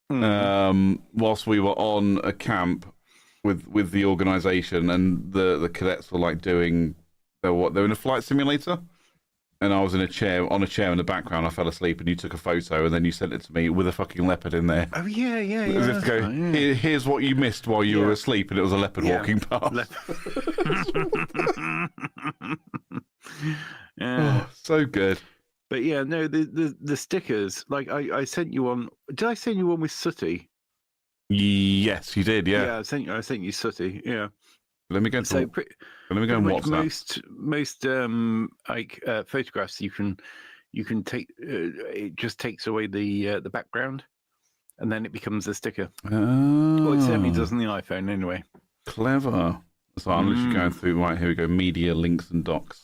whilst we were on a camp with the organisation, and the cadets were like they were in a flight simulator, and I was on a chair in the background. I fell asleep, and you took a photo, and then you sent it to me with a fucking leopard in there. Oh yeah. As if to go, here's what you missed while you were asleep, and it was a leopard walking past. Oh, so good. But yeah, no, the stickers. Like I sent you one. Did I send you one with Sooty? Yes, you did. Yeah. Yeah, I sent you Sooty. Yeah. Let me go. So Let me go on WhatsApp. Most photographs you can take. It just takes away the background, and then it becomes a sticker. Oh. Well, it certainly does on the iPhone anyway. Clever. So I'm literally going through. Right, here we go. Media, links, and docs.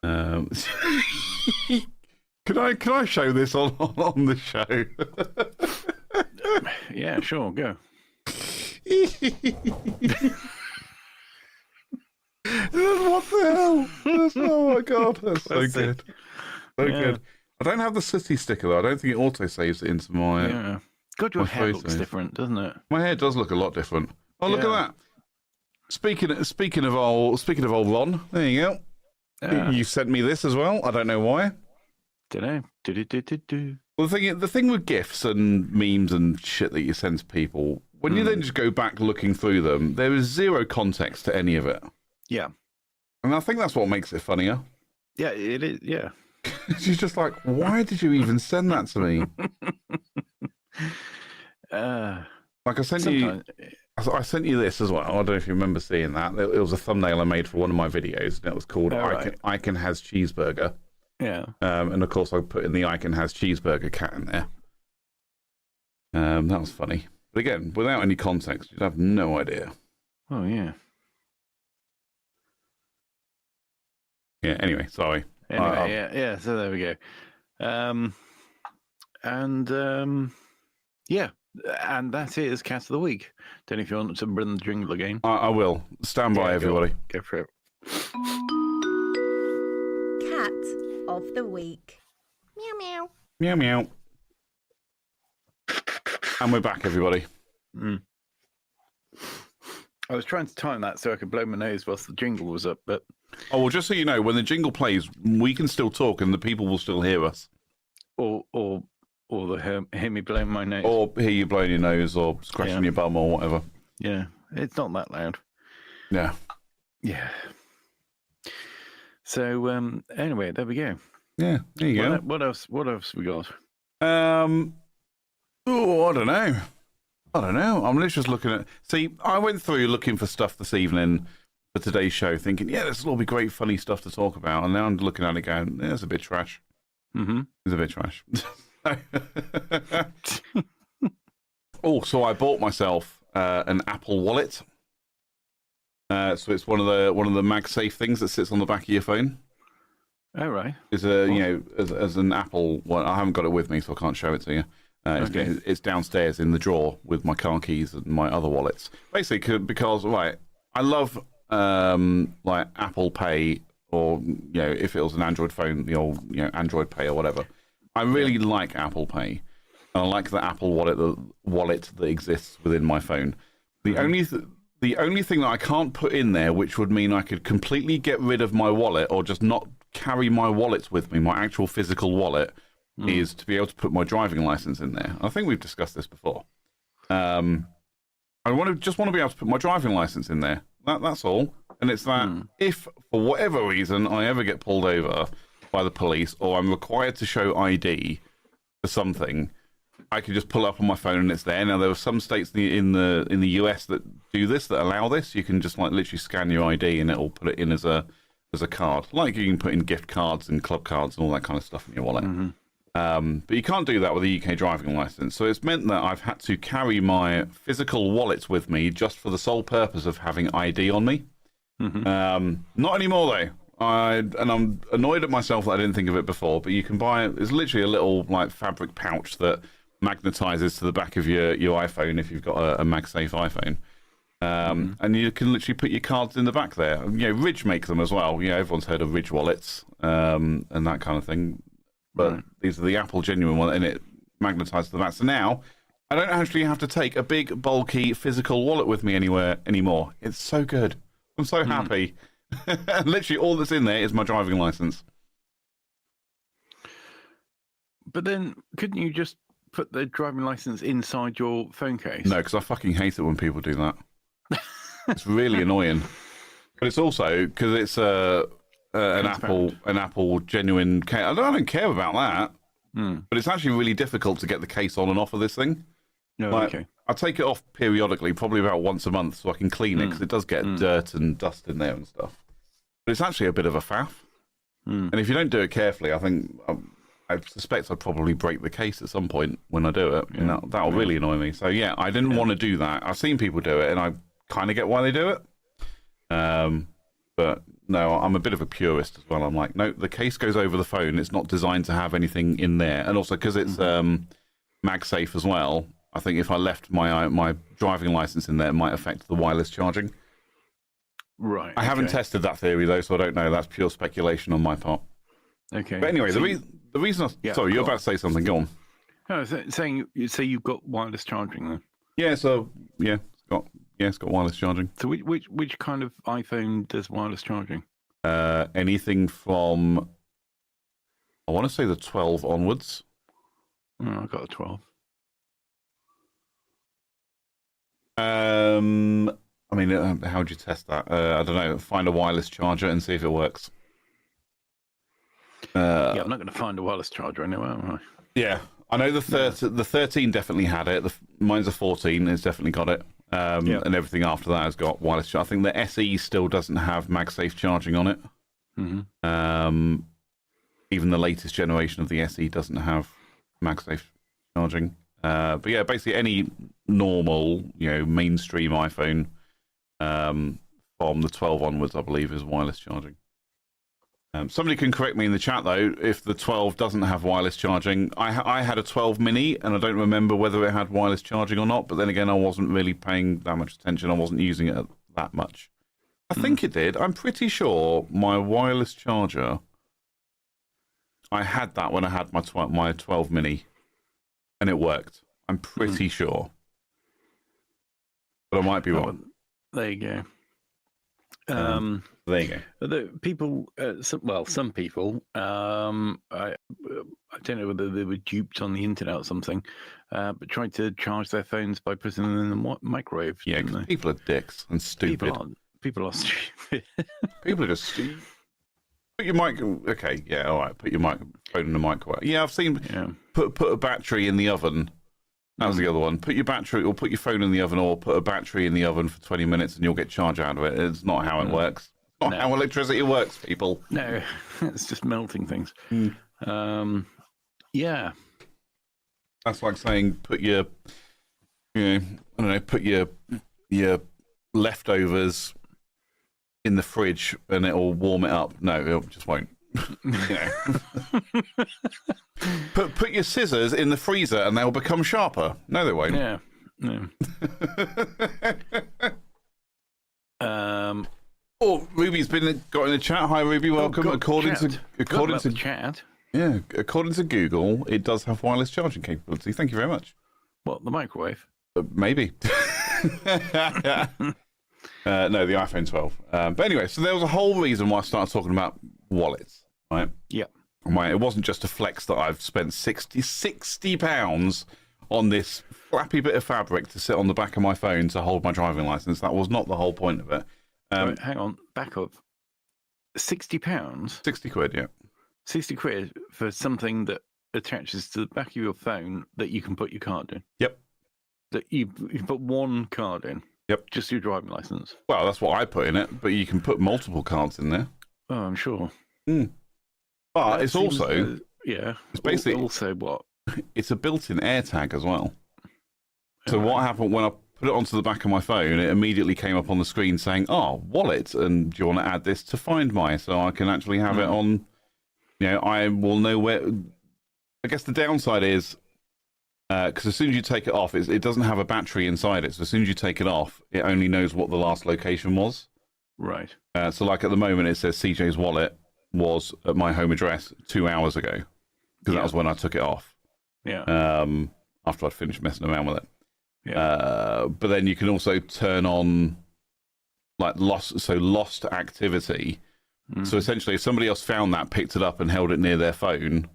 Can I show this on the show? Yeah, sure, go. What the hell? Oh my god, that's so good. So good. I don't have the City sticker though. I don't think it auto saves it into my. Yeah. God, your hair looks different, doesn't it? My hair does look a lot different. Oh, look at that. Speaking of old Ron, there you go. You sent me this as well. I don't know why. Don't know. Well, the thing with GIFs and memes and shit that you send to people, when you then just go back looking through them, there is zero context to any of it. Yeah. And I think that's what makes it funnier. Yeah, it is. Yeah. She's just like, why did you even send that to me? Like I sent you this as well. I don't know if you remember seeing that. It was a thumbnail I made for one of my videos, and it was called Icon Has Cheeseburger. Yeah. And of course, I put in the Icon Has Cheeseburger cat in there. That was funny. But again, without any context, you'd have no idea. Oh, yeah. Yeah, anyway, sorry. Anyway, yeah, so there we go. Yeah, and that is Cat of the Week. Don't know if you want to run the jingle again. I will. Stand by, everybody. Go for it. Cat of the Week. Meow meow. Meow meow. And we're back, everybody. I was trying to time that so I could blow my nose whilst the jingle was up, but... Oh, well, just so you know, when the jingle plays, we can still talk and the people will still hear us. Or hear me blowing my nose. Or hear you blowing your nose or scratching your bum or whatever. Yeah, it's not that loud. Yeah. Yeah. So, anyway, there we go. Yeah, there you go. What else we got? Oh, I don't know. I'm literally just looking at... See, I went through looking for stuff this evening for today's show, thinking, yeah, this will all be great, funny stuff to talk about. And now I'm looking at it going, yeah, it's a bit trash. Mm-hmm. It's a bit trash. Oh, so I bought myself an Apple Wallet. So it's one of the MagSafe things that sits on the back of your phone. Oh, right. It's as an Apple. Well, I haven't got it with me, so I can't show it to you. It's downstairs in the drawer with my car keys and my other wallets. Basically, because I love like Apple Pay, or if it was an Android phone, the old Android Pay or whatever. I really like Apple Pay, and I like the Apple wallet that exists within my phone. The only thing that I can't put in there, which would mean I could completely get rid of my wallet or just not carry my wallet with me, my actual physical wallet, is to be able to put my driving license in there. I think we've discussed this before. I just want to be able to put my driving license in there. That's all. And it's that if, for whatever reason, I ever get pulled over by the police or I'm required to show ID for something, I can just pull it up on my phone and it's there. Now, there are some states in the US that do this, that allow this. You can just literally scan your ID and it'll put it in as a card. Like you can put in gift cards and club cards and all that kind of stuff in your wallet. Mm-hmm. But you can't do that with a UK driving license. So it's meant that I've had to carry my physical wallet with me just for the sole purpose of having ID on me. Mm-hmm. Not anymore, though. And I'm annoyed at myself that I didn't think of it before, but you can buy it. It's literally a little fabric pouch that magnetizes to the back of your iPhone if you've got a MagSafe iPhone. And you can literally put your cards in the back there. Ridge make them as well. Everyone's heard of Ridge wallets and that kind of thing. But these are the Apple genuine one, and it magnetizes the back. So now I don't actually have to take a big, bulky, physical wallet with me anywhere anymore. It's so good. I'm so happy. Literally all that's in there is my driving license. But then, couldn't you just put the driving license inside your phone case? No, because I fucking hate it when people do that. It's really annoying. But it's also because it's an Apple genuine case. I don't care about that. But it's actually really difficult to get the case on and off of this thing. No, okay. I take it off periodically, probably about once a month, so I can clean it, because it does get dirt and dust in there and stuff. But it's actually a bit of a faff. And if you don't do it carefully, I think I suspect I'd probably break the case at some point when I do it, and that'll really annoy me. So yeah, I didn't want to do that. I've seen people do it, and I kind of get why they do it. But no, I'm a bit of a purist as well. I'm like, no, the case goes over the phone. It's not designed to have anything in there, and also because it's MagSafe as well. I think if I left my driving license in there, it might affect the wireless charging. Right. I haven't tested that theory though, so I don't know. That's pure speculation on my part. Okay. But anyway, the reason sorry, you're about to say something. Go on. No, saying you've got wireless charging then. Yeah. So it's got wireless charging. So which kind of iPhone does wireless charging? Anything from I want to say the 12 onwards. Oh, I got a 12. I mean, how would you test that? I don't know. Find a wireless charger and see if it works. I'm not going to find a wireless charger anyway, am I? Yeah, I know the 13 definitely had it. Mine's a 14. It's definitely got it. And everything after that has got wireless charging. I think the SE still doesn't have MagSafe charging on it. Even the latest generation of the SE doesn't have MagSafe charging. But yeah, basically any normal, mainstream iPhone from the 12 onwards, I believe, is wireless charging. Somebody can correct me in the chat, though, if the 12 doesn't have wireless charging. I had a 12 mini, and I don't remember whether it had wireless charging or not, but then again, I wasn't really paying that much attention. I wasn't using it that much. I think it did. I'm pretty sure my wireless charger, I had that when I had my 12 mini, and it worked. I'm pretty sure. But I might be wrong. There you go. There you go. The people, some people, I don't know whether they were duped on the internet or something, but tried to charge their phones by putting them in the microwave. Yeah, because people are dicks and stupid. People are stupid. People are just stupid. Put your mic. Okay, yeah, all right. Put your microphone in the microwave. Yeah, I've seen. Yeah. Put a battery in the oven. That was the other one. Put your battery, or put your phone in the oven, or put a battery in the oven for 20 minutes, and you'll get charge out of it. It's not how it works. It's not how electricity works, people. No, it's just melting things. Yeah. That's like saying put your, put your leftovers in the fridge and it'll warm it up. No, it just won't. Put your scissors in the freezer and they'll become sharper. No, they won't. Yeah. No. Ruby's got in the chat. Hi, Ruby. Welcome. According to chat. Yeah, according to Google, it does have wireless charging capability. Thank you very much. What, the microwave? Maybe. No, the iPhone 12. But anyway, so there was a whole reason why I started talking about wallets, right? Yeah. Right, it wasn't just a flex that I've spent £60 on this flappy bit of fabric to sit on the back of my phone to hold my driving license. That was not the whole point of it. Right, hang on, back up. £60? 60 quid, yeah. 60 quid for something that attaches to the back of your phone that you can put your card in? Yep. That you put one card in? Yep. Just your driving license? Well, that's what I put in it, but you can put multiple cards in there. Oh, I'm sure. But it's also... It's basically... Also what? It's a built-in AirTag as well. So what happened when I put it onto the back of my phone, it immediately came up on the screen saying, wallet, and do you want to add this to Find My, so I can actually have it on... I will know where... I guess the downside is Because as soon as you take it off, it doesn't have a battery inside it. So as soon as you take it off, it only knows what the last location was. Right. So like at the moment, it says CJ's wallet was at my home address 2 hours ago. Because that was when I took it off. Yeah. After I'd finished messing around with it. Yeah. But then you can also turn on like lost activity. So essentially, if somebody else found that, picked it up, and held it near their phone,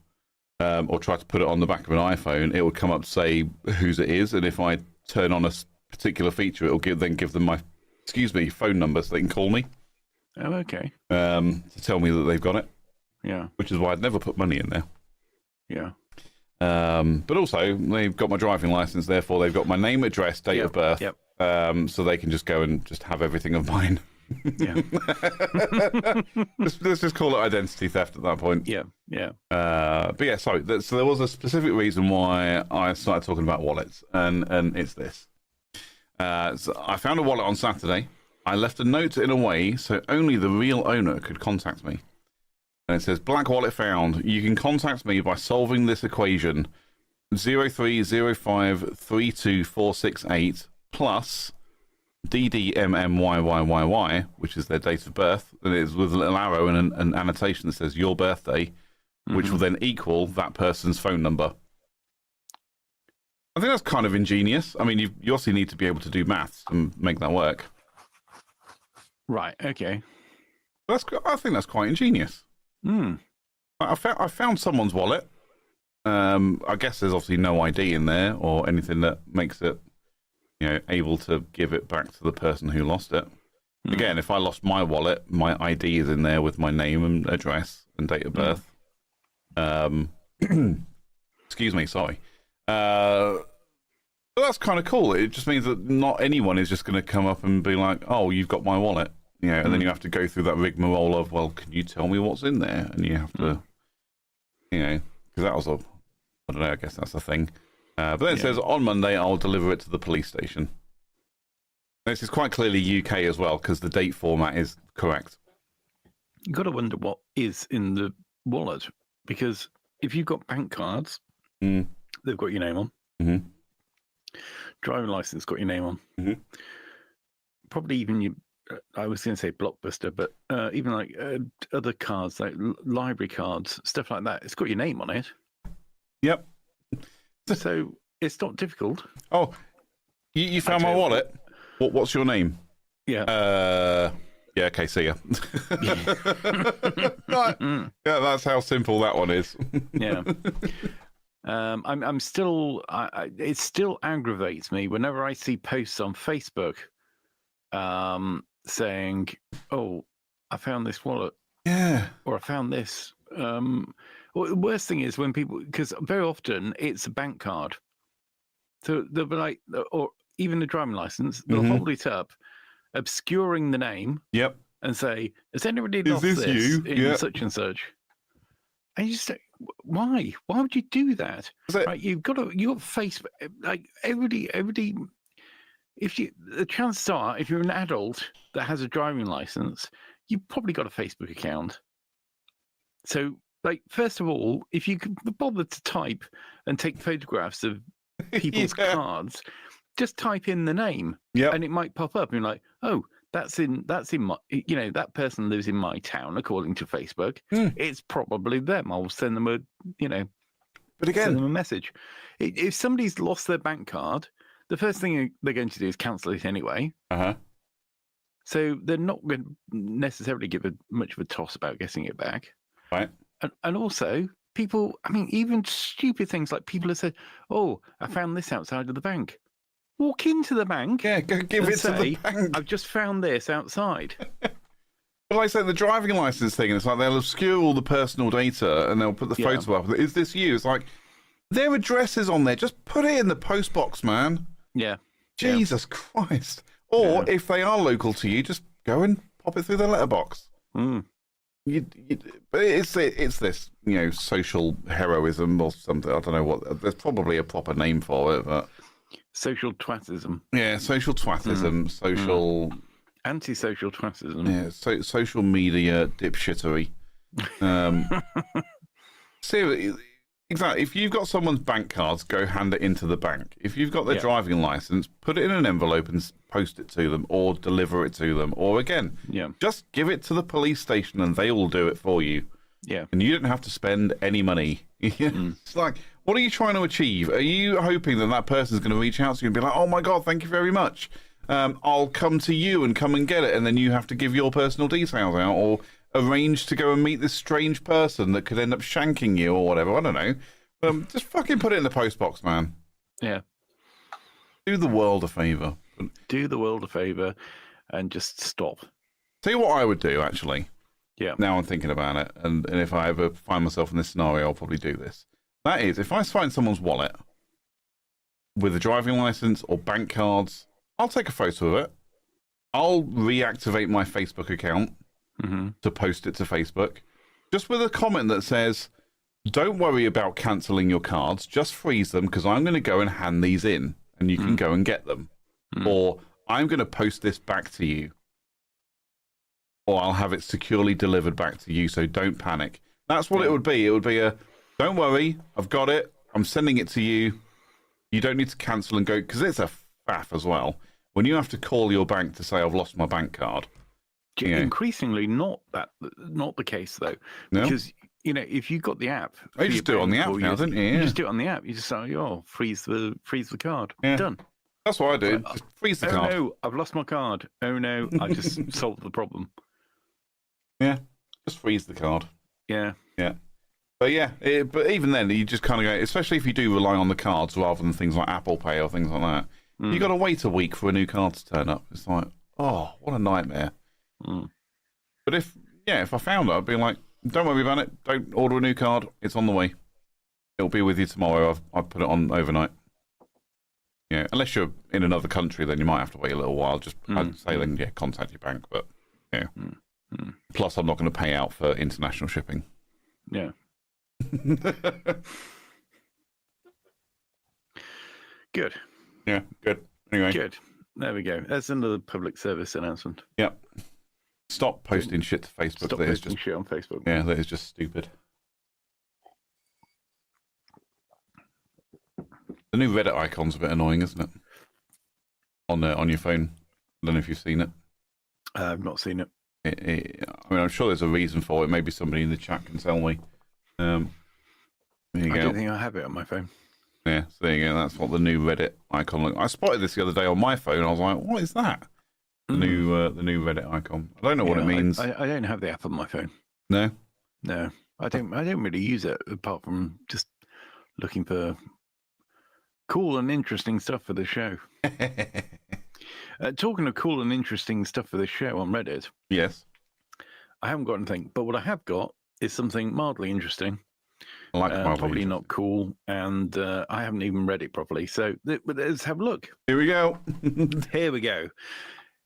or tried to put it on the back of an iPhone, it would come up to say whose it is. And if I turn on a particular feature, it will give them my phone number so they can call me. Oh, okay. To tell me that they've got it. Yeah. Which is why I'd never put money in there. Yeah. But also, they've got my driving license, therefore they've got my name, address, date of birth. Yep. So they can just go and just have everything of mine. Yeah. Let's just call it identity theft at that point. Yeah. Yeah. But yeah, sorry. So there was a specific reason why I started talking about wallets, and it's this. So I found a wallet on Saturday. I left a note in a way so only the real owner could contact me. And it says, black wallet found. You can contact me by solving this equation. 030532468 plus DDMMYYYY, which is their date of birth, and it is with a little arrow and an annotation that says your birthday, which will then equal that person's phone number. I think that's kind of ingenious. I mean, you also need to be able to do maths and make that work. Right. Okay. I think that's quite ingenious. I found someone's wallet. I guess there's obviously no ID in there or anything that makes it, able to give it back to the person who lost it. Again, if I lost my wallet, my ID is in there with my name and address and date of birth. Excuse me, sorry. But that's kind of cool. It just means that not anyone is just going to come up and be like, "Oh, you've got my wallet," and then you have to go through that rigmarole of, "Well, can you tell me what's in there?" And you have to, because that was I don't know. I guess that's the thing. But then it says, on Monday, I'll deliver it to the police station. This is quite clearly UK as well, because the date format is correct. You've got to wonder what is in the wallet, because if you've got bank cards, they've got your name on. Driving license got your name on. Probably even your, I was going to say Blockbuster, but even like other cards, like library cards, stuff like that, it's got your name on it. Yep. So it's not difficult. Oh, you found my wallet? What's your name? Yeah. Yeah, okay, see ya. Right. Yeah, that's how simple that one is. Yeah. I'm still, it still aggravates me whenever I see posts on Facebook saying, "Oh, I found this wallet." Yeah. Or I found this. Well, the worst thing is when people, because very often it's a bank card. So they'll be like, or even a driving license, they'll hold it up, obscuring the name. Yep. And say, "Has anybody lost this you? In such and such?" And you just say, why? Why would you do that? Right? You've got Facebook. Like everybody. The chances are, if you're an adult that has a driving license, you've probably got a Facebook account. So, like, first of all, if you could bother to type and take photographs of people's cards, just type in the name, and it might pop up. And you're like, "Oh, that's in my, that person lives in my town according to Facebook. It's probably them. I'll send them a, but again, send them a message." If somebody's lost their bank card, the first thing they're going to do is cancel it anyway. So they're not going to necessarily give much of a toss about getting it back. Right. And also, people, I mean, even stupid things like people have said, "Oh, I found this outside of the bank." Walk into the bank. Yeah, go give it to the bank. "I've just found this outside." But like I said, the driving license thing, it's like they'll obscure all the personal data and they'll put the photo up. "Is this you?" It's like, their address is on there. Just put it in the post box, man. Yeah. Jesus Christ. Or if they are local to you, just go and pop it through the letterbox. But it's this, social heroism or something. I don't know what. There's probably a proper name for it, but social twattism. Yeah, social twattism, social antisocial twattism. Yeah, social media dipshittery. Seriously, exactly. If you've got someone's bank cards, go hand it into the bank. If you've got their driving license, put it in an envelope and post it to them, or deliver it to them, or again, just give it to the police station and they will do it for you. Yeah, and you don't have to spend any money. It's like, what are you trying to achieve? Are you hoping that that person's going to reach out to you and be like, "Oh my God, thank you very much. I'll come to you and come and get it," and then you have to give your personal details out, or arrange to go and meet this strange person that could end up shanking you or whatever? I don't know. Just fucking put it in the postbox, man. Yeah. Do the world a favour. Do the world a favour and just stop. Tell you what I would do, actually. Yeah. Now I'm thinking about it, and if I ever find myself in this scenario, I'll probably do this. That is, if I find someone's wallet with a driving license or bank cards, I'll take a photo of it. I'll reactivate my Facebook account to post it to Facebook, just with a comment that says, "Don't worry about cancelling your cards, just freeze them because I'm going to go and hand these in and you can go and get them." Or, "I'm going to post this back to you. Or I'll have it securely delivered back to you, so don't panic." That's what it would be. It would be "Don't worry, I've got it. I'm sending it to you. You don't need to cancel and go," because it's a faff as well. When you have to call your bank to say, "I've lost my bank card." Increasingly not the case, though. No? Because, if you've got the app... You just do it on the app now, don't you? You just do it on the app. You just say, freeze the card. Yeah. Done. That's what I do. Just freeze the card. Oh, no, I've lost my card. Oh, no, I just solved the problem. Yeah, just freeze the card. Yeah. Yeah. But yeah, but even then, you just kind of go, especially if you do rely on the cards rather than things like Apple Pay or things like that, you got to wait a week for a new card to turn up. It's like, oh, what a nightmare. But if I found it, I'd be like, "Don't worry about it. Don't order a new card. It's on the way. It'll be with you tomorrow. I've put it on overnight." Yeah, unless you're in another country, then you might have to wait a little while. Just I'd say then, contact your bank. But yeah. Plus, I'm not going to pay out for international shipping. Yeah. Good. Yeah, good. Anyway. Good. There we go. That's another public service announcement. Yep. Stop posting shit to Facebook. Stop posting shit on Facebook. Yeah, that is just stupid. The new Reddit icon's a bit annoying, isn't it? On your phone. I don't know if you've seen it. I've not seen it. I mean, I'm sure there's a reason for it. Maybe somebody in the chat can tell me. There you go. I don't think I have it on my phone. Yeah, so there you go. That's what the new Reddit icon looks. I spotted this the other day on my phone. I was like, "What is that?" The new Reddit icon. I don't know what it means. I don't have the app on my phone. No, I don't really use it apart from just looking for cool and interesting stuff for the show. Talking of cool and interesting stuff for the show on Reddit. Yes, I haven't got anything, but what I have got is something mildly interesting. interesting. Probably not cool, and I haven't even read it properly. So let's have a look. Here we go. Here we go.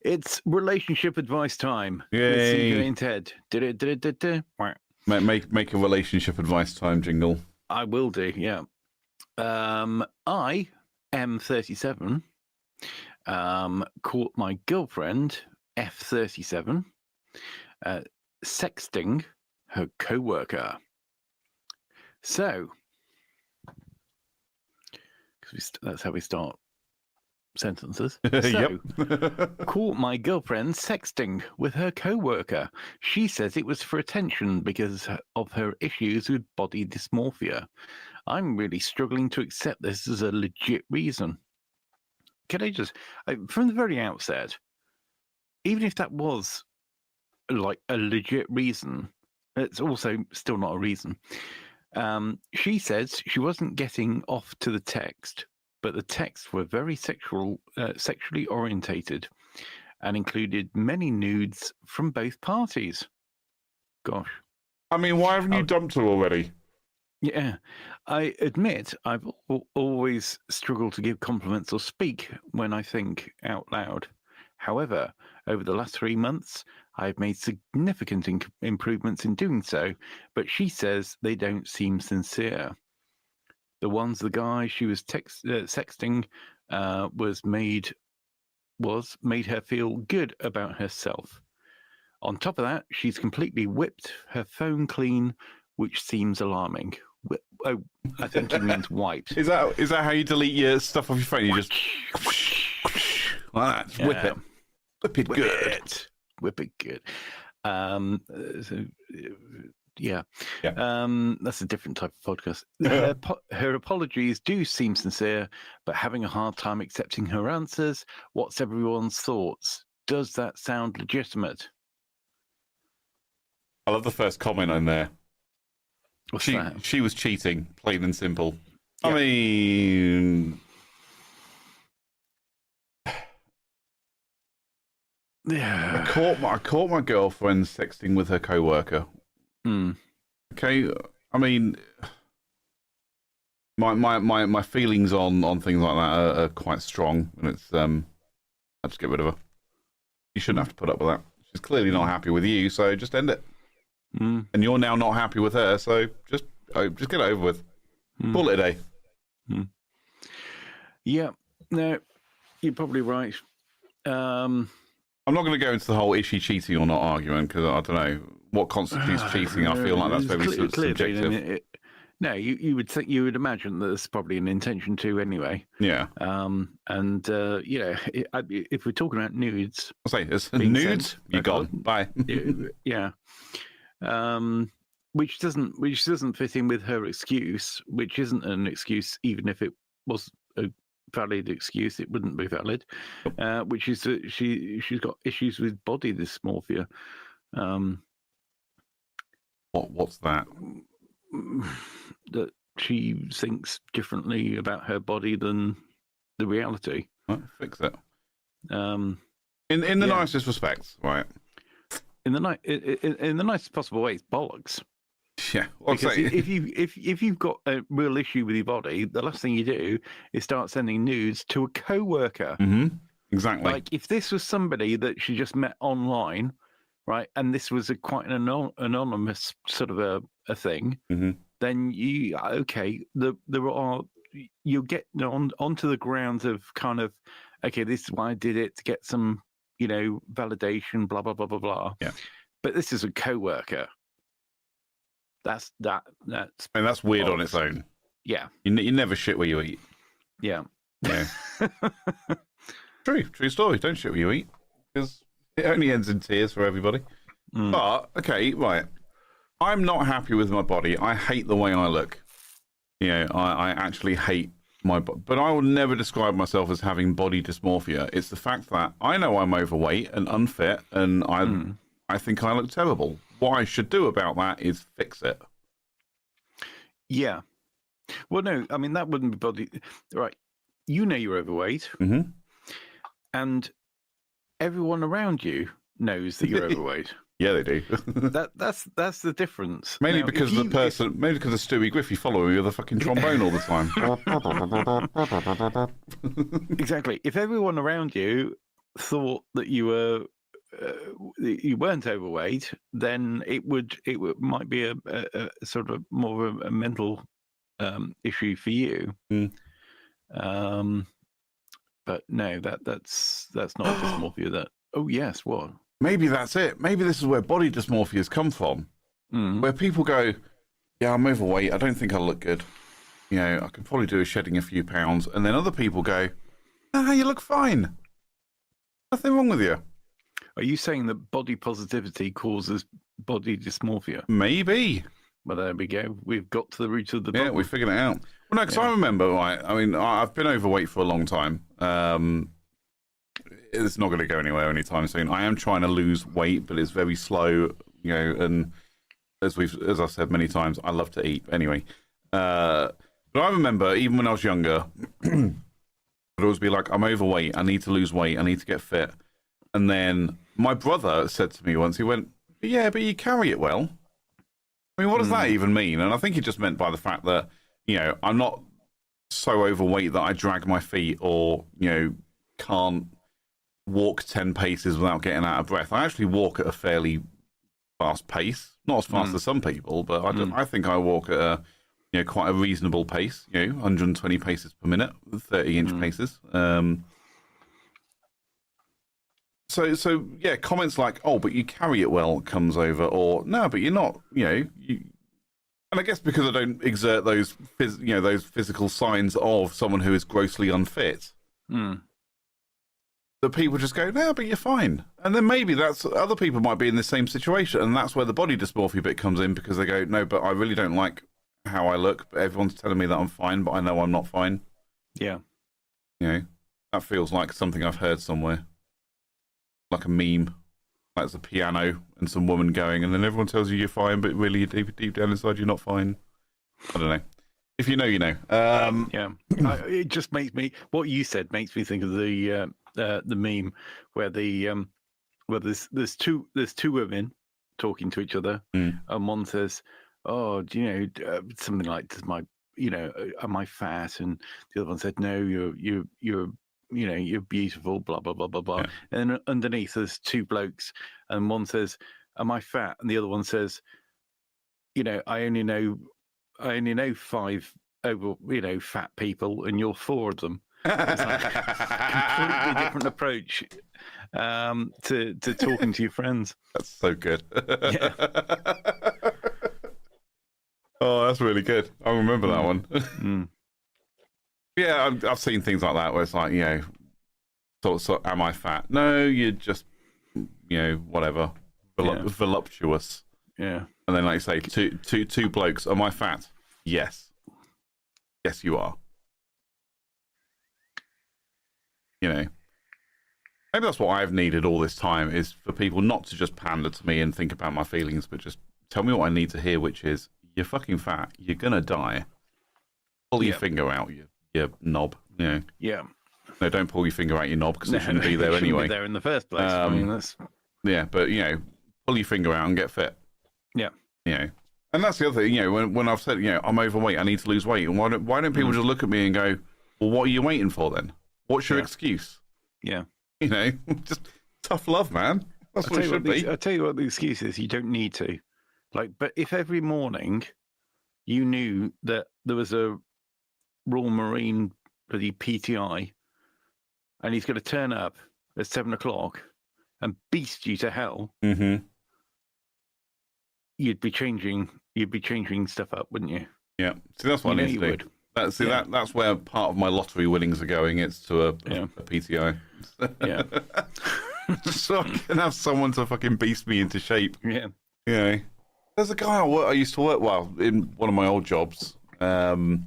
It's relationship advice time. Yay! And Ted. Make a relationship advice time jingle. I will do. Yeah. I am 37. Caught my girlfriend F37 sexting her co-worker. So, because that's how we start sentences. So, caught my girlfriend sexting with her co-worker. She says it was for attention because of her issues with body dysmorphia. I'm really struggling to accept this as a legit reason. Can I just, from the very outset, even if that was like a legit reason, it's also still not a reason. She says she wasn't getting off to the text, but the texts were very sexually orientated and included many nudes from both parties. Gosh. I mean, why haven't you dumped her already? Yeah, I admit I've always struggled to give compliments or speak when I think out loud. However, over the last 3 months, I've made significant improvements in doing so, but she says they don't seem sincere. The guy she was sexting made her feel good about herself. On top of that, she's completely whipped her phone clean, which seems alarming. Oh, I think he means wiped. Is that how you delete your stuff off your phone? You just like that, just whip it. Whip it good. Whip it good. So, yeah. That's a different type of podcast. Her apologies do seem sincere, but having a hard time accepting her answers. What's everyone's thoughts? Does that sound legitimate? I love the first comment on there. What's that? She was cheating, plain and simple. Yeah. I mean, yeah. I caught my girlfriend sexting with her coworker. Okay, I mean, my feelings on things like that are quite strong, and it's I just get rid of her. You shouldn't have to put up with that. She's clearly not happy with you, so just end it. And you're now not happy with her, so just get it over with. Call it a day. Yeah, no, you're probably right. I'm not going to go into the whole is she cheating or not argument, because I don't know what constitutes cheating. I feel like that's very subjective. No, you would imagine that there's probably an intention to anyway. Yeah. And you know, if we're talking about nudes, I'll say it's nudes. You're gone. Bye. Yeah. Which doesn't fit in with her excuse, which isn't an excuse, even if it was a valid excuse, it wouldn't be valid. Which is that she's got issues with body dysmorphia. What's that? That she thinks differently about her body than the reality. Well, fix it. In the nicest respects, right? In the nicest possible way, it's bollocks. Yeah, because if you've got a real issue with your body, the last thing you do is start sending nudes to a coworker. Exactly. Like if this was somebody that she just met online, right, and this was quite an anonymous sort of a thing, then you'll get onto the grounds of kind of, okay, this is why I did it, to get some, you know, validation, blah blah blah blah blah. Yeah. But this is a coworker. That's weird on its own. Yeah. You never shit where you eat. Yeah. Yeah. True story. Don't shit where you eat, because it only ends in tears for everybody. But okay, right. I'm not happy with my body. I hate the way I look. You know, I actually hate my body. But I will never describe myself as having body dysmorphia. It's the fact that I know I'm overweight and unfit, and I think I look terrible. What I should do about that is fix it. Yeah. Well, no, I mean, that wouldn't be body. Right. You know you're overweight. And everyone around you knows that you're overweight. Yeah, they do. That's the difference. Mainly because maybe because of Stewie Griffey following me with a fucking trombone all the time. Exactly. If everyone around you thought that you weren't overweight, then it might be a sort of more of a mental issue for you. But no, that's not dysmorphia. That yes, what? Maybe that's it. Maybe this is where body dysmorphia has come from, where people go, "Yeah, I'm overweight. I don't think I look good. You know, I can probably do with shedding a few pounds." And then other people go, "Ah, you look fine. Nothing wrong with you." Are you saying that body positivity causes body dysmorphia? Maybe. Well, there we go. We've got to the root of the problem. Yeah, we figured it out. Well, no, because I remember, right, I mean, I've been overweight for a long time. It's not going to go anywhere anytime soon. I am trying to lose weight, but it's very slow, you know, and as I've said many times, I love to eat anyway. But I remember, even when I was younger, I'd always be like, I'm overweight, I need to lose weight, I need to get fit. And then my brother said to me once, he went, "Yeah, but you carry it well." I mean, what does that even mean? And I think he just meant by the fact that, you know, I'm not so overweight that I drag my feet or, you know, can't walk 10 paces without getting out of breath. I actually walk at a fairly fast pace, not as fast as some people, but I think I walk at a, you know, quite a reasonable pace, you know, 120 paces per minute, 30-inch paces. So yeah, comments like, "Oh, but you carry it well," comes over, or "No, but you're not, you know, And I guess because I don't exert those, those physical signs of someone who is grossly unfit, that people just go, no, but you're fine. And then maybe that's other people might be in the same situation, and that's where the body dysmorphia bit comes in, because they go, no, but I really don't like how I look. But everyone's telling me that I'm fine, but I know I'm not fine. Yeah. That feels like something I've heard somewhere, like a meme. Like there's a piano and some woman going, and then everyone tells you you're fine, but really deep down inside you're not fine. I don't know. If you know, you know. Yeah. It just makes me, what you said makes me think of the meme where there's two women talking to each other, and one says, "Oh, do you know something like, does my, am I fat?" And the other one said, "No, you're beautiful, blah, blah, blah, blah, blah." Yeah. And then underneath there's two blokes, and one says, "Am I fat?" And the other one says, I only know 5 over, fat people, and you're 4 of them. It's like a completely different approach to talking to your friends. That's so good. Yeah. Oh, that's really good. I remember that one. Yeah, I've seen things like that where it's like, so am I fat? No, you're just, whatever, voluptuous. Yeah. And then, like you say, two blokes. Am I fat? Yes. Yes, you are. Maybe that's what I've needed all this time, is for people not to just pander to me and think about my feelings, but just tell me what I need to hear, which is, you're fucking fat. You're going to die. Pull your finger out, you knob. Yeah. No, don't pull your finger out your knob, because it shouldn't be there anyway. Be there in the first place. I mean, that's... Yeah, but, pull your finger out and get fit. Yeah. And that's the other thing, when I've said, I'm overweight, I need to lose weight. And why don't people just look at me and go, well, what are you waiting for then? What's your excuse? Yeah. Just tough love, man. That's what it should be. I'll tell you what the excuse is. You don't need to. But if every morning you knew that there was a Royal Marine bloody PTI and he's going to turn up at 7 o'clock and beast you to hell, you'd be changing stuff up, wouldn't you? Yeah. See, that's what I need to do. That's where part of my lottery winnings are going. It's to a PTI. Yeah. So I can have someone to fucking beast me into shape. Yeah. There's a guy I used to work, in one of my old jobs, the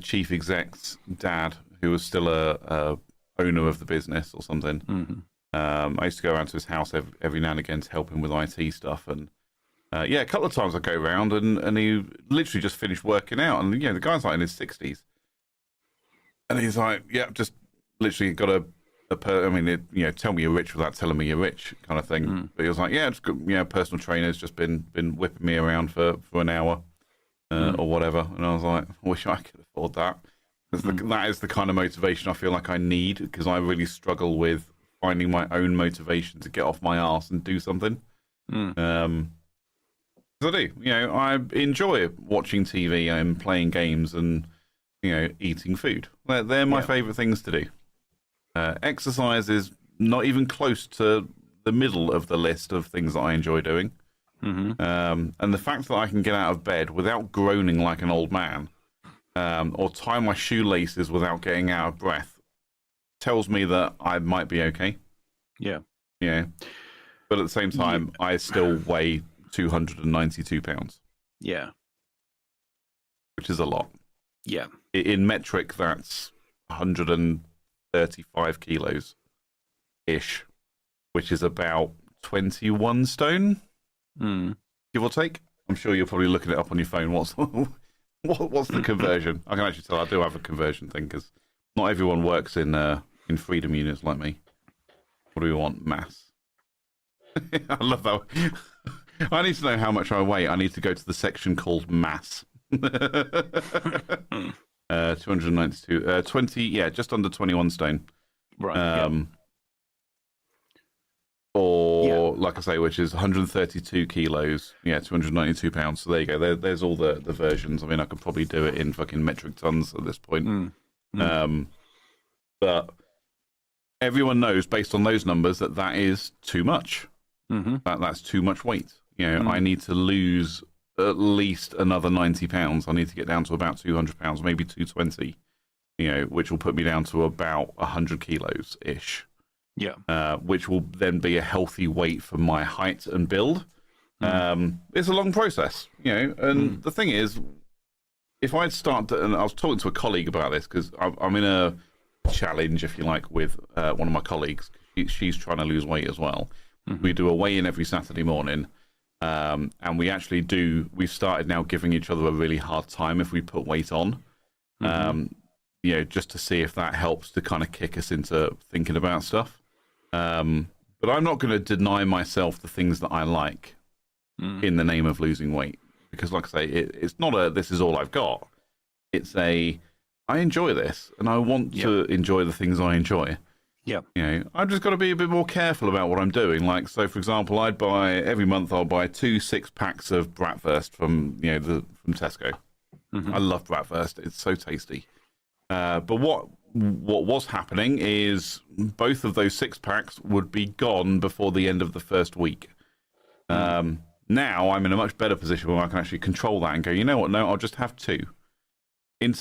chief exec's dad, who was still a owner of the business or something. I used to go around to his house every now and again to help him with IT stuff, and a couple of times I go around, and he literally just finished working out, and the guy's like in his 60s, and he's like, just literally got tell me you're rich without telling me you're rich, kind of thing. But he was like, personal trainer's just been whipping me around for an hour or whatever, and I was like, I wish I could afford that. That is the kind of motivation I feel like I need, because I really struggle with finding my own motivation to get off my arse and do something. I do. I enjoy watching TV and playing games and, eating food. They're my favourite things to do. Exercise is not even close to the middle of the list of things that I enjoy doing. And the fact that I can get out of bed without groaning like an old man, or tie my shoelaces without getting out of breath, tells me that I might be okay. Yeah. But at the same time, I still weigh 292 pounds. Yeah. Which is a lot. Yeah. In metric, that's 135 kilos ish, which is about 21 stone, give or take. I'm sure you're probably looking it up on your phone. What's the conversion? I can actually tell. I do have a conversion thing, because not everyone works in freedom units like me. What do we want? Mass. I love that. I need to know how much I weigh. I need to go to the section called mass. 292, 20, just under 21 stone. Right. Like I say, which is 132 kilos. 292 pounds. So there you go. There's all the versions. I mean, I could probably do it in fucking metric tons at this point. But everyone knows, based on those numbers, that is too much. That's too much weight. I need to lose at least another £90. I need to get down to about £200, maybe 220. Which will put me down to about 100 kilos ish. Yeah. Which will then be a healthy weight for my height and build. It's a long process, and the thing is, if I'd start, and I was talking to a colleague about this because I'm in a challenge, if you like, with one of my colleagues. She's trying to lose weight as well. We do a weigh-in every Saturday morning, and we've started now giving each other a really hard time if we put weight on, just to see if that helps to kind of kick us into thinking about stuff. But I'm not going to deny myself the things that I like in the name of losing weight, because like I say, it's not this is all I've got. It's I enjoy this, and I want to enjoy the things I enjoy. Yeah. I've just got to be a bit more careful about what I'm doing. Like, so for example, every month I'll buy 2 6-packs of bratwurst from from Tesco. I love bratwurst; it's so tasty. But what was happening is both of those 6-packs would be gone before the end of the first week. Now I'm in a much better position where I can actually control that and go, you know what? No, I'll just have 2 in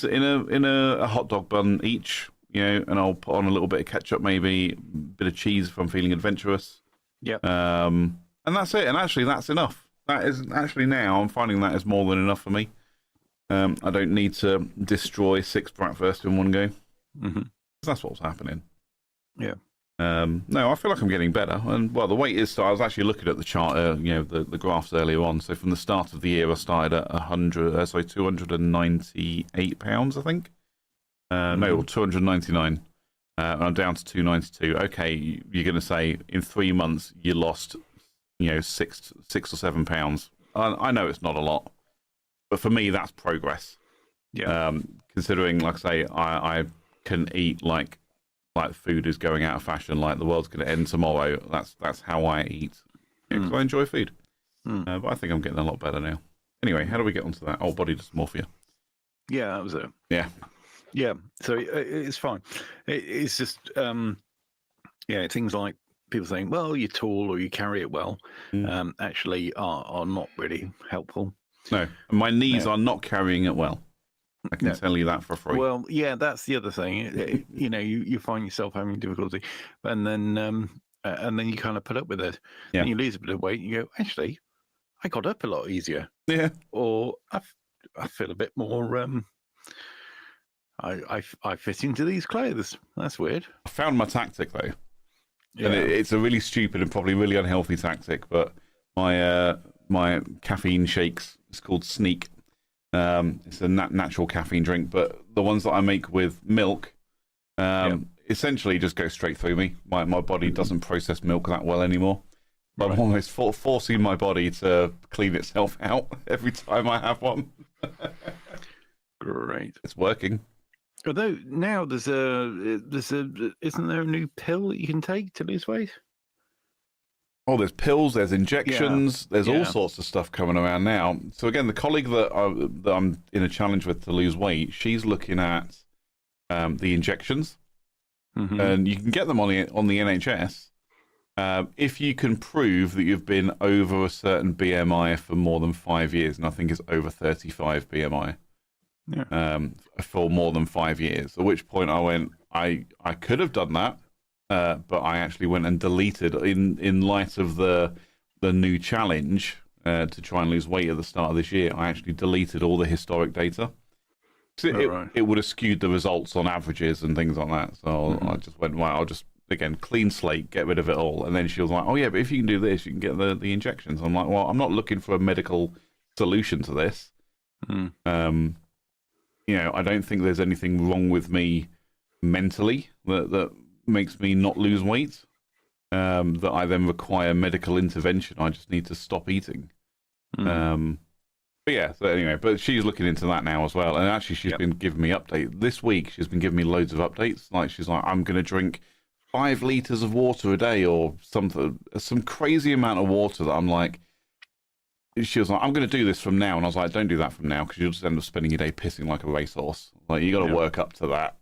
a hot dog bun each, and I'll put on a little bit of ketchup, maybe a bit of cheese if I'm feeling adventurous. Yeah. And that's it. And actually, that's enough. That is actually now I'm finding that is more than enough for me. I don't need to destroy 6 bratwurst in one go. That's what's happening. Yeah. No, I feel like I'm getting better. And well, the weight is. I was actually looking at the chart, the graphs earlier on. So from the start of the year, I started at 298 pounds, I think. No, 299. And I'm down to 292. Okay, you're going to say in 3 months you lost, 6 or 7 pounds. I know it's not a lot, but for me that's progress. Yeah. Considering, like I say, I can eat like food is going out of fashion, like the world's going to end tomorrow. That's how I eat, because I enjoy food. But I think I'm getting a lot better now. Anyway, how do we get onto that? Body dysmorphia. Yeah, that was it. Yeah. Yeah, so it's fine. It's just, things like people saying, well, you're tall or you carry it well, actually are not really helpful. No, my knees are not carrying it well. I can tell you that for free. Well, yeah, that's the other thing. You find yourself having difficulty, and then you kind of put up with it. Yeah. And you lose a bit of weight, and you go, actually, I got up a lot easier. Yeah. Or I feel a bit more. I fit into these clothes. That's weird. I found my tactic though, Yeah. and it's a really stupid and probably really unhealthy tactic. But my caffeine shakes, it's called Sneak. It's a natural caffeine drink, but the ones that I make with milk, essentially just go straight through me. My body doesn't process milk that well anymore. Right. I'm almost forcing my body to clean itself out every time I have one. Great. It's working. Although now isn't there a new pill that you can take to lose weight? Oh, there's pills, there's injections, there's all sorts of stuff coming around now. So again, the colleague that I'm in a challenge with to lose weight, she's looking at the injections, and you can get them on the NHS if you can prove that you've been over a certain BMI for more than 5 years, and I think it's over 35 BMI. For more than 5 years. At which point I went, I could have done that, but I actually went and deleted in light of the new challenge to try and lose weight at the start of this year. I actually deleted all the historic data. So it would have skewed the results on averages and things like that. So I just went, well, I'll just again clean slate, get rid of it all. And then she was like, oh yeah, but if you can do this, you can get the injections. I'm like, well, I'm not looking for a medical solution to this. I don't think there's anything wrong with me mentally that makes me not lose weight, that I then require medical intervention. I just need to stop eating. But yeah, so anyway, but she's looking into that now as well. And actually, she's been giving me updates. This week, she's been giving me loads of updates. Like, she's like, I'm going to drink 5 litres of water a day or something, some crazy amount of water that I'm like, she was like, I'm going to do this from now. And I was like, don't do that from now because you'll just end up spending your day pissing like a racehorse. Like, you got to work up to that.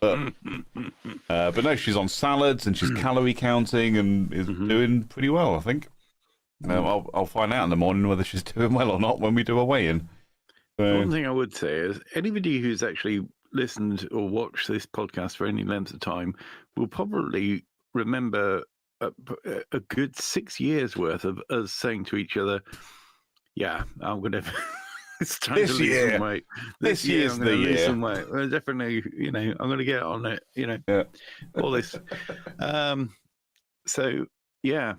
But no, she's on salads and she's calorie counting and is doing pretty well, I think. I'll find out in the morning whether she's doing well or not when we do a weigh-in. One thing I would say is anybody who's actually listened or watched this podcast for any length of time will probably remember a good 6 years worth of us saying to each other, "Yeah, I'm going to." It's time to lose some weight. This year's I'm the going to lose year. some weight. Well, definitely, I'm going to get on it. Yeah. All this. So yeah.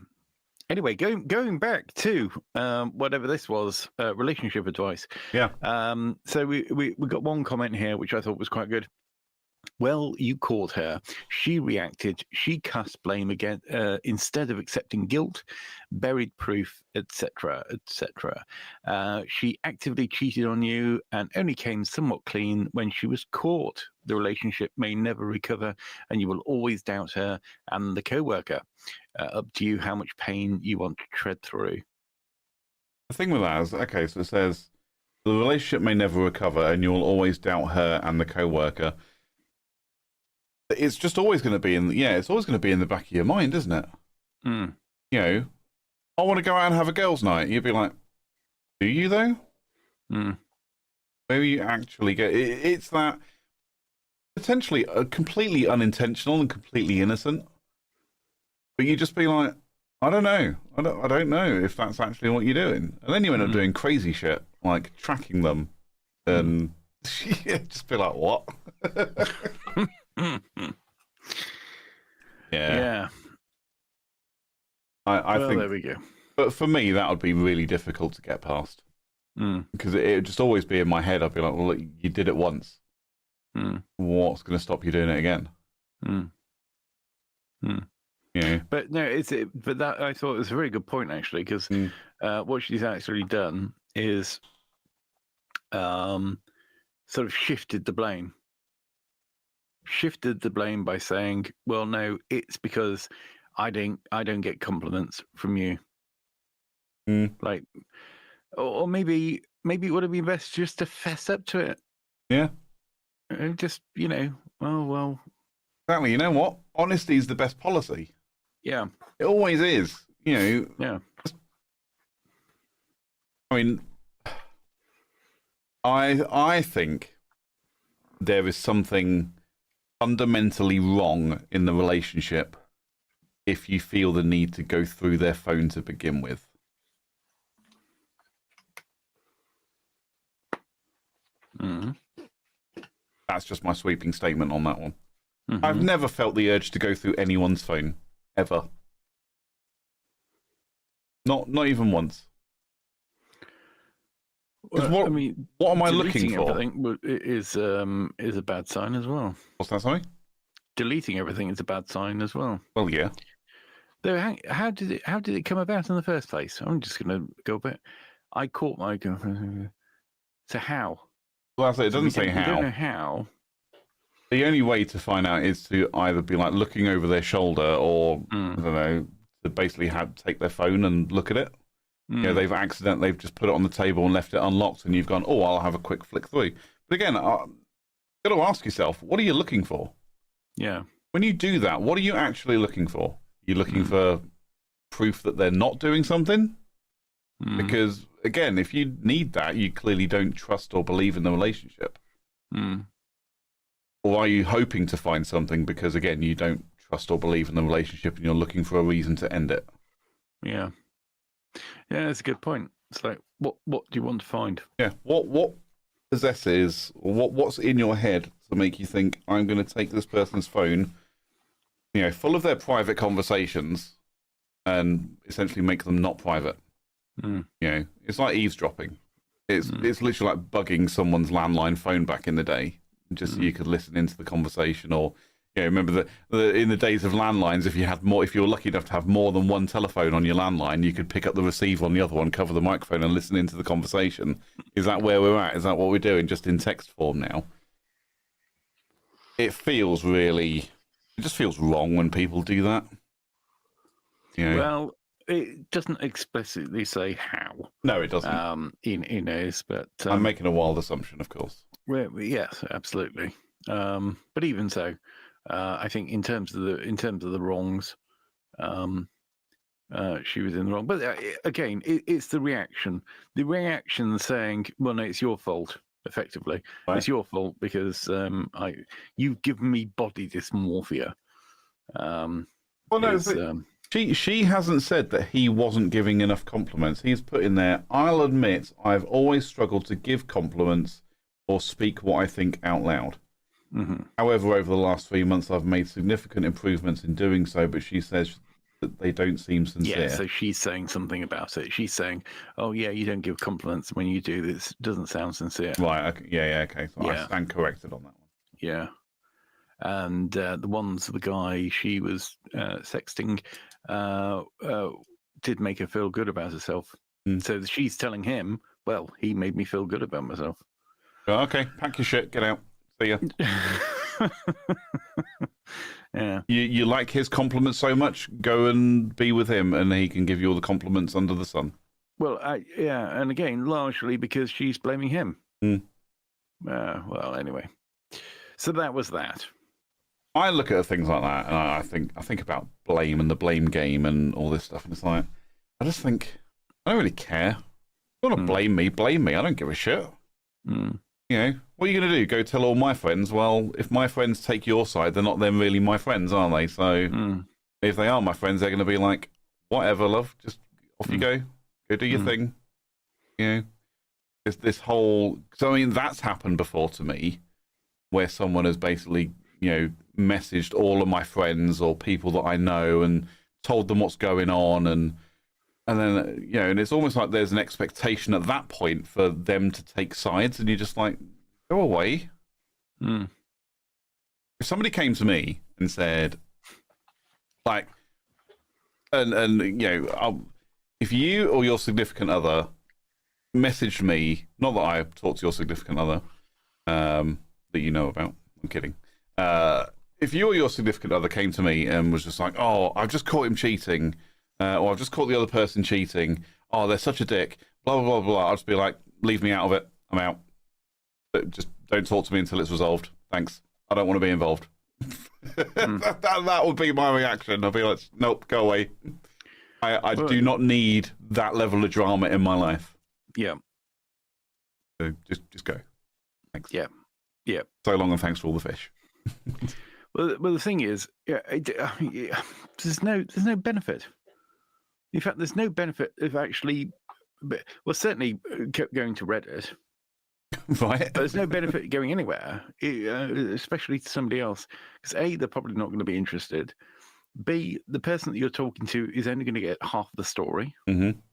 Anyway, going back to whatever this was, relationship advice. Yeah. So we got one comment here which I thought was quite good. Well, you caught her. She reacted. She cast blame again instead of accepting guilt, buried proof, etc., etc. She actively cheated on you and only came somewhat clean when she was caught. The relationship may never recover, and you will always doubt her and the co-worker. Up to you how much pain you want to tread through. The thing with that is, okay, so it says the relationship may never recover, and you will always doubt her and the co-worker. It's just always going to be it's always going to be in the back of your mind, isn't it? Mm. I want to go out and have a girls' night. You'd be like, do you though? Mm. Maybe you actually get it's that potentially completely unintentional and completely innocent, but you just be like, I don't know. I don't know if that's actually what you're doing, and then you end up doing crazy shit like tracking them, and just be like, what? Yeah. I think there we go. But for me, that would be really difficult to get past because it would just always be in my head. I'd be like, well, you did it once. What's going to stop you doing it again? Yeah. But no, but that I thought was a very good point actually, because what she's actually done is sort of shifted the blame. Shifted the blame by saying, "Well, no, it's because I don't get compliments from you." Like, or maybe it would have been best just to fess up to it. Yeah. And just well. Exactly. You know what? Honesty is the best policy. Yeah. It always is. Yeah. I mean, I think there is something fundamentally wrong in the relationship if you feel the need to go through their phone to begin with. That's just my sweeping statement on that one. I've never felt the urge to go through anyone's phone, ever. Not even once. Well, what am I looking for? Everything is a bad sign as well. What's that, sorry? Deleting everything is a bad sign as well. Well, yeah. Though, how did it come about in the first place? I'm just going to go back. I caught my girlfriend. So how? Well, it doesn't say how. We don't know how. The only way to find out is to either be like looking over their shoulder, or I don't know, to basically take their phone and look at it. They've just put it on the table and left it unlocked, and you've gone, oh, I'll have a quick flick through. But again, you've got to ask yourself, what are you looking for? Yeah. When you do that, what are you actually looking for? You're looking for proof that they're not doing something? Because, again, if you need that, you clearly don't trust or believe in the relationship. Or are you hoping to find something because, again, you don't trust or believe in the relationship and you're looking for a reason to end it? Yeah. Yeah, that's a good point. It's like, what do you want to find? Yeah. What possesses, or what's in your head to make you think, I'm going to take this person's phone, full of their private conversations, and essentially make them not private? It's like eavesdropping. It's literally like bugging someone's landline phone back in the day, just so you could listen into the conversation. Or remember that in the days of landlines, if you were lucky enough to have more than one telephone on your landline, you could pick up the receiver on the other one, cover the microphone, and listen into the conversation. Is that where we're at? Is that what we're doing, just in text form now? It just feels wrong when people do that. Well, it doesn't explicitly say how. No, it doesn't. He knows, but I'm making a wild assumption, of course. Yes, absolutely. But even so, I think in terms of the wrongs, she was in the wrong. But again, it's the reaction. The reaction saying, "Well, no, it's your fault." Effectively, Right. It's your fault because you've given me body dysmorphia. Well, no, she hasn't said that he wasn't giving enough compliments. He's put in there, I'll admit I've always struggled to give compliments or speak what I think out loud. Mm-hmm. However, over the last 3 months, I've made significant improvements in doing so, but she says that they don't seem sincere. Yeah, so she's saying something about it. She's saying, "Oh, yeah, you don't give compliments when you do this. It doesn't sound sincere." Right, okay. Yeah, okay. So Yeah. I stand corrected on that one. Yeah. And the guy she was sexting did make her feel good about herself. So she's telling him, well, he made me feel good about myself. Okay, pack your shit, get out. See ya. Yeah. You like his compliments so much, go and be with him and he can give you all the compliments under the sun. Well, yeah, and again, largely because she's blaming him. Well, anyway. So that was that. I look at things like that and I think about blame and the blame game and all this stuff, and it's like, I just think, I don't really care. If you want to blame me, blame me. I don't give a shit. You know, what are you going to do? Go tell all my friends? Well, if my friends take your side, they're not then really my friends, are they? So if they are my friends, they're going to be like, whatever, love, just off you go. Go do your thing. You know, it's this whole... So, I mean, that's happened before to me, where someone has basically, you know, messaged all of my friends or people that I know and told them what's going on, and then, you know, and it's almost like there's an expectation at that point for them to take sides, and you're just like, go away. If somebody came to me and said, like, and you know, if you or your significant other messaged me, not that I talked to your significant other, that you know about, I'm kidding. If you or your significant other came to me and was just like, oh, I've just caught him cheating, or I've just caught the other person cheating, oh, they're such a dick, blah, blah, blah, blah, I'll just be like, leave me out of it, I'm out. But just don't talk to me until it's resolved. Thanks. I don't want to be involved. That would be my reaction. I'd be like, nope, go away. I do not need that level of drama in my life. Yeah. So just go. Thanks. Yeah. Yeah. So long, and thanks for all the fish. Well, the thing is, there's no benefit. In fact, there's no benefit of actually. Well, certainly going to Reddit. Right. But there's no benefit going anywhere, especially to somebody else. Because A, they're probably not going to be interested. B, the person that you're talking to is only going to get half the story. And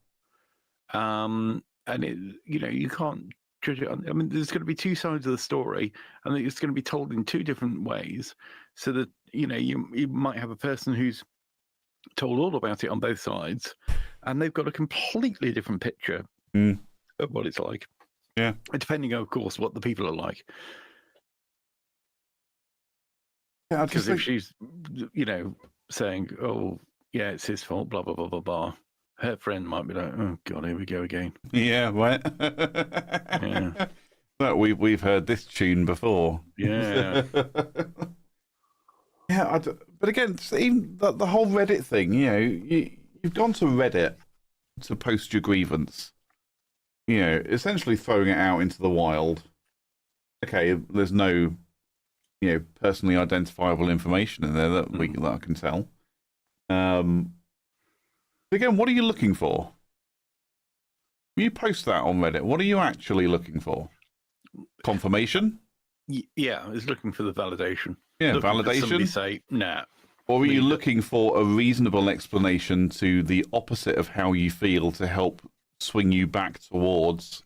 you can't judge it on. I mean, there's going to be two sides of the story, and it's going to be told in two different ways. So that you might have a person who's told all about it on both sides, and they've got a completely different picture of what it's like. Yeah, depending, of course, what the people are like. Yeah, because if she's, saying, "Oh, yeah, it's his fault," blah blah blah blah blah, her friend might be like, "Oh God, here we go again." Yeah, right. Yeah. But we've heard this tune before. Yeah. Yeah, but again, even the whole Reddit thing. You've gone to Reddit to post your grievance. Essentially throwing it out into the wild. Okay, there's no, personally identifiable information in there that I can tell. Again, what are you looking for? When you post that on Reddit, what are you actually looking for? Confirmation? Yeah, I was looking for the validation. Yeah, looking validation. Somebody say, "Nah." Or are you looking for a reasonable explanation to the opposite of how you feel to help swing you back towards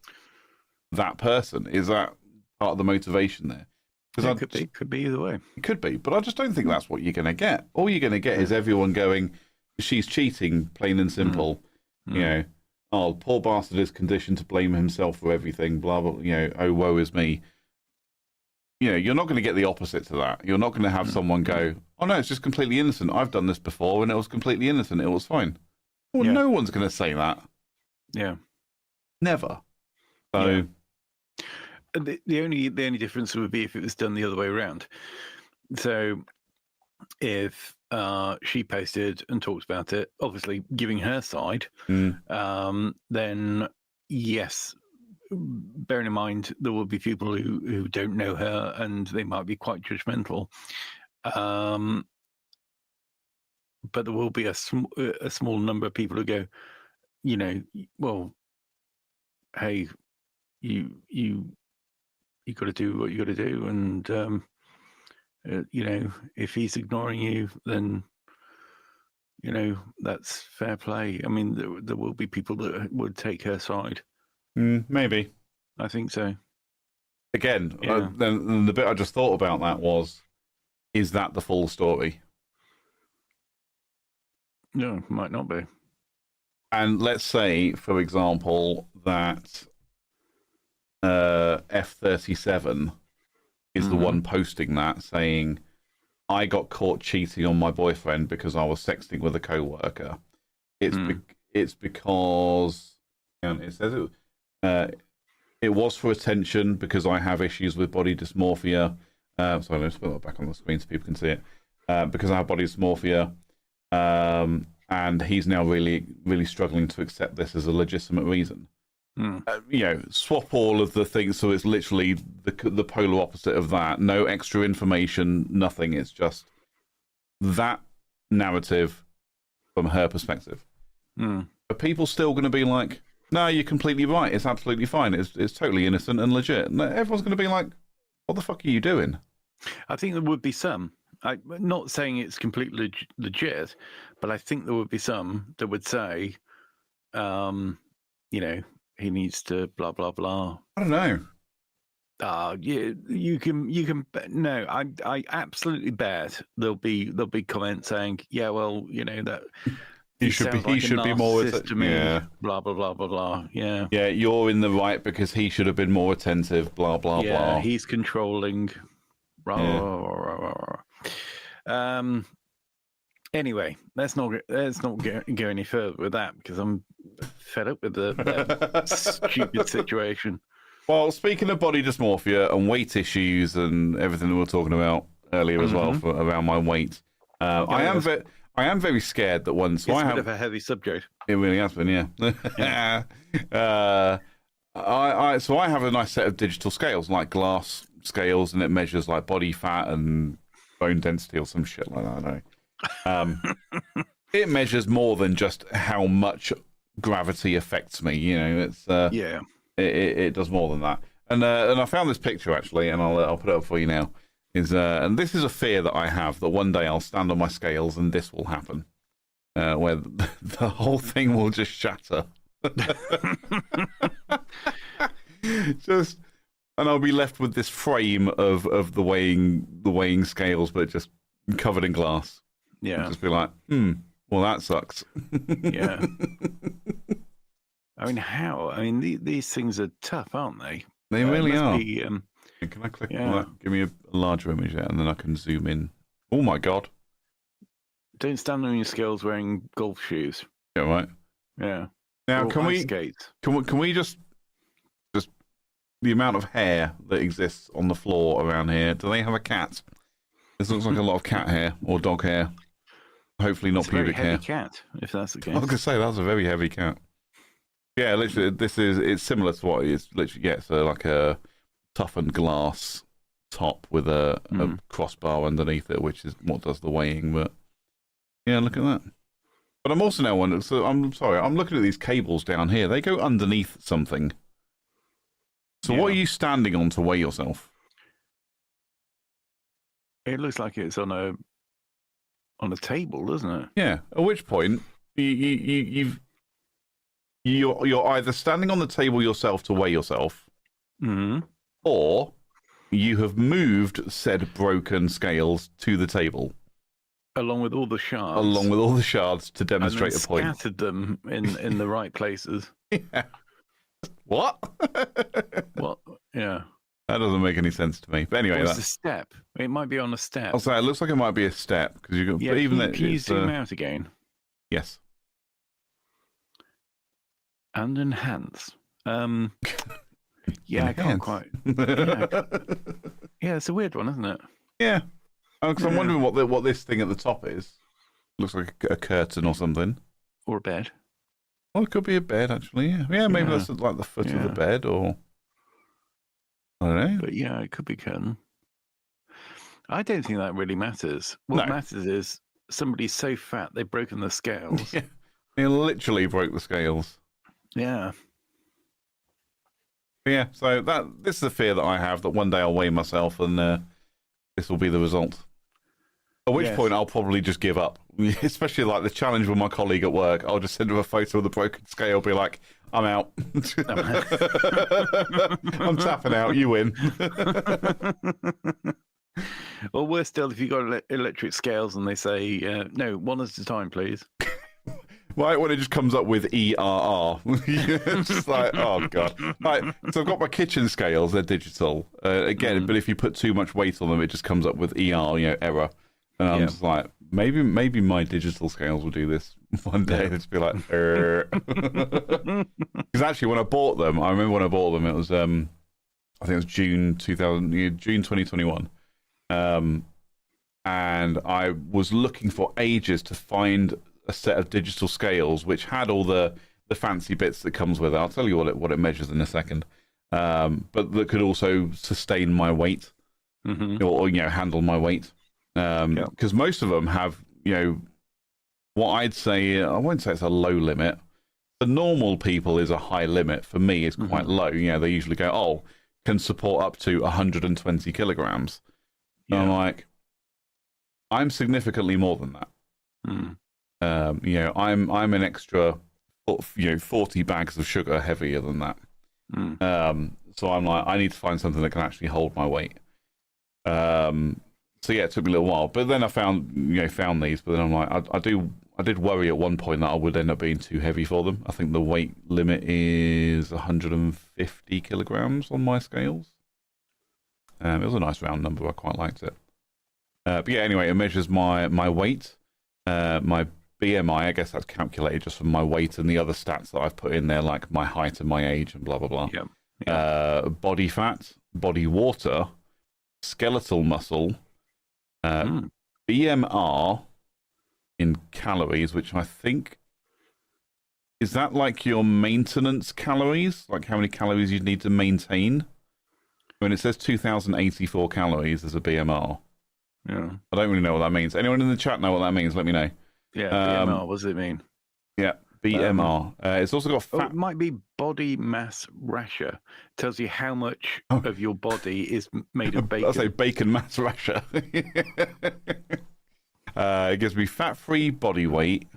that person? Is that part of the motivation there? Because could be either way. It could be, but I just don't think that's what you're going to get. All you're going to get is everyone going, "She's cheating, plain and simple." Oh, poor bastard is conditioned to blame himself for everything. Blah blah. Oh, woe is me. You're not going to get the opposite to that. You're not going to have someone go, "Oh no, it's just completely innocent. I've done this before, and it was completely innocent. It was fine." Well, no one's going to say that. Yeah, never. So the only difference would be if it was done the other way around. So if she posted and talked about it, obviously giving her side, then yes, bearing in mind there will be people who don't know her and they might be quite judgmental. But there will be a small number of people who go, well, hey, you got to do what you got to do, and if he's ignoring you, then that's fair play. I mean, there will be people that would take her side. Maybe. I think so. Again, Yeah. then the bit I just thought about that was, is that the full story? No, might not be. And let's say, for example, that F-37 is the one posting that, saying, I got caught cheating on my boyfriend because I was sexting with a co-worker. It's because it says it was for attention because I have issues with body dysmorphia. Sorry, let's put that back on the screen so people can see it. Because I have body dysmorphia, and he's now really, really struggling to accept this as a legitimate reason. Swap all of the things so it's literally the polar opposite of that. No extra information, nothing. It's just that narrative from her perspective. Are people still going to be like, no, you're completely right, it's absolutely fine, it's totally innocent and legit? No, everyone's going to be like, what the fuck are you doing? I think there would be some. I'm not saying it's completely legit, but I think there would be some that would say, he needs to blah blah blah. I don't know. You can. No, I absolutely bet there'll be comments saying, yeah, well, that he should be more to me. Yeah. Blah blah blah blah blah. Yeah. Yeah, you're in the right because he should have been more attentive. Blah blah blah. Yeah, he's controlling. Rah, rah, rah, rah. Anyway, let's not go any further with that because I'm fed up with the stupid situation. Well, speaking of body dysmorphia and weight issues and everything that we were talking about earlier as well around my weight, I am very scared that once it's a bit of a heavy subject. It really has been, yeah. I have a nice set of digital scales, like glass scales, and it measures like body fat and bone density or some shit like that. I don't know. It measures more than just how much gravity affects me. It's it does more than that. And I found this picture actually, and I'll put it up for you now. And this is a fear that I have, that one day I'll stand on my scales and this will happen, where the whole thing will just shatter. And I'll be left with this frame of the weighing scales, but just covered in glass. Yeah. And just be like, well, that sucks. Yeah. I mean, how? I mean, these things are tough, aren't they? They really are. Can I click on that? Give me a larger image there, and then I can zoom in. Oh, my God. Don't stand on your scales wearing golf shoes. Yeah, right. Yeah. Now, or can we just the amount of hair that exists on the floor around here? Do they have a cat? This looks like a lot of cat hair or dog hair. Hopefully not pubic hair. It's a very heavy cat, if that's the case. I was going to say, that's a very heavy cat. Yeah, literally, it's similar to what it's literally, yeah, so like a toughened glass top with a crossbar underneath it, which is what does the weighing, but yeah, look at that. But I'm also now wondering, so I'm sorry, I'm looking at these cables down here. They go underneath something. So what are you standing on to weigh yourself? It looks like it's on a table, doesn't it? Yeah. At which point you're either standing on the table yourself to weigh yourself, or you have moved said broken scales to the table, along with all the shards. To demonstrate a point. Scattered them in the right places. Yeah. What? What? Yeah. That doesn't make any sense to me. But anyway, that's a step. It might be on a step. I'll say it looks like it might be a step because you. Yeah. But even can you zoom out again? Yes. And enhance. Yeah, I can't quite. Yeah, it's a weird one, isn't it? Yeah. Because I'm wondering what this thing at the top is. Looks like a curtain or something. Or a bed. Oh, it could be a bed, actually. Yeah, maybe Yeah. that's like the foot of the Yeah. bed, or I don't know. But yeah, it could be curtain. I don't think that really matters. What No. matters is somebody's so fat they've broken the scales. Yeah, he literally broke the scales. Yeah. But yeah, so this is a fear that I have, that one day I'll weigh myself and this will be the result. At which Yes. point I'll probably just give up. Especially like the challenge with my colleague at work. I'll just send her a photo of the broken scale, be like, I'm out. I'm tapping out, you win. Or worse still, if you've got electric scales and they say, no, one at a time, please. Right when it just comes up with ERR. It's just like, oh, God. Right, so I've got my kitchen scales, they're digital. Again, but if you put too much weight on them, it just comes up with ER, error. And I'm just like, maybe my digital scales will do this one day. It'll just be like, Because actually, when I bought them, I remember when I bought them, it was, I think it was June 2021. And I was looking for ages to find a set of digital scales which had all the fancy bits that comes with it. I'll tell you what it measures in a second. But that could also sustain my weight, or handle my weight. Because most of them have, what I'd say, I won't say it's a low limit. For normal people is a high limit. For me, it's quite low. They usually go, can support up to 120 kilograms. And I'm like, I'm significantly more than that. I'm an extra, 40 bags of sugar heavier than that. So I'm like, I need to find something that can actually hold my weight. So yeah, it took me a little while, but then I found these. But then I'm like, I did worry at one point that I would end up being too heavy for them. I think the weight limit is 150 kilograms on my scales. It was a nice round number. I quite liked it. But yeah, anyway, it measures my weight, my BMI. I guess that's calculated just from my weight and the other stats that I've put in there, like my height and my age and blah blah blah. Body fat, body water, skeletal muscle. BMR in calories, which I think is that like your maintenance calories, like how many calories you need to maintain. When it says 2,084 calories as a BMR, I don't really know what that means. Anyone in the chat know what that means? Let me know. BMR, what does it mean? BMR. It's also got fat. It might be body mass ratio. Tells you how much of your body is made of bacon. I'll say bacon mass ratio. It gives me fat-free body weight,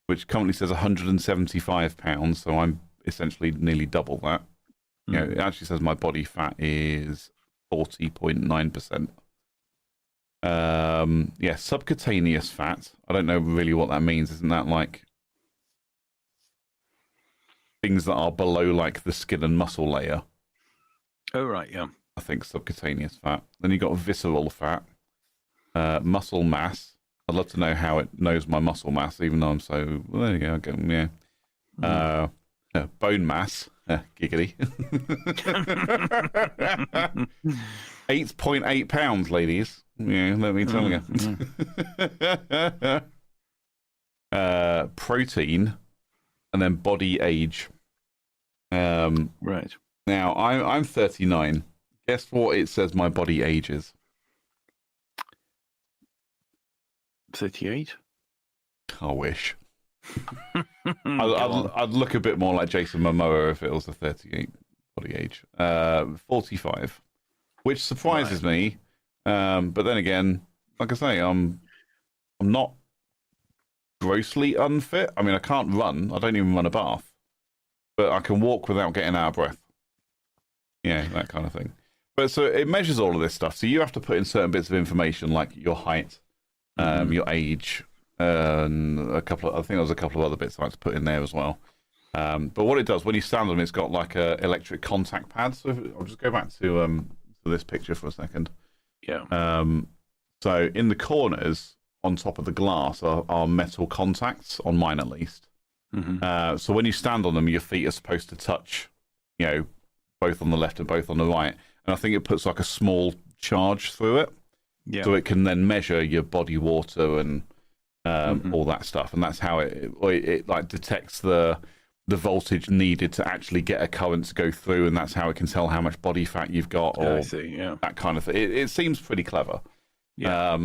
which currently says 175 pounds. So I'm essentially nearly double that. It actually says my body fat is 40.9%. Subcutaneous fat. I don't know really what that means. Isn't that like things that are below like the skin and muscle layer? Oh, right, yeah. I think subcutaneous fat. Then you got visceral fat, muscle mass. I'd love to know how it knows my muscle mass, even though I'm so... Well, there you go. Bone mass. Giggity. 8.8 pounds, ladies. Yeah, let me tell you. Protein, and then body age. Right. Now, I'm 39. Guess what it says my body age is? 38? I wish. I'd look a bit more like Jason Momoa if it was a 38 body age. 45, which surprises me. But then again, like I say, I'm not grossly unfit. I mean, I can't run. I don't even run a bath. But I can walk without getting out of breath. Yeah, that kind of thing. But so it measures all of this stuff. So you have to put in certain bits of information like your height, your age, and I think there was a couple of other bits I had to put in there as well. But what it does, when you stand on them, it's got like a electric contact pad. So I'll just go back to this picture for a second. Yeah. So in the corners, on top of the glass, are metal contacts, on mine at least. So when you stand on them, your feet are supposed to touch, both on the left and both on the right. And I think it puts like a small charge through it. Yeah. So it can then measure your body water and all that stuff, and that's how it like detects the voltage needed to actually get a current to go through, and that's how it can tell how much body fat you've got, or I see, yeah. that kind of thing. It seems pretty clever. Yeah.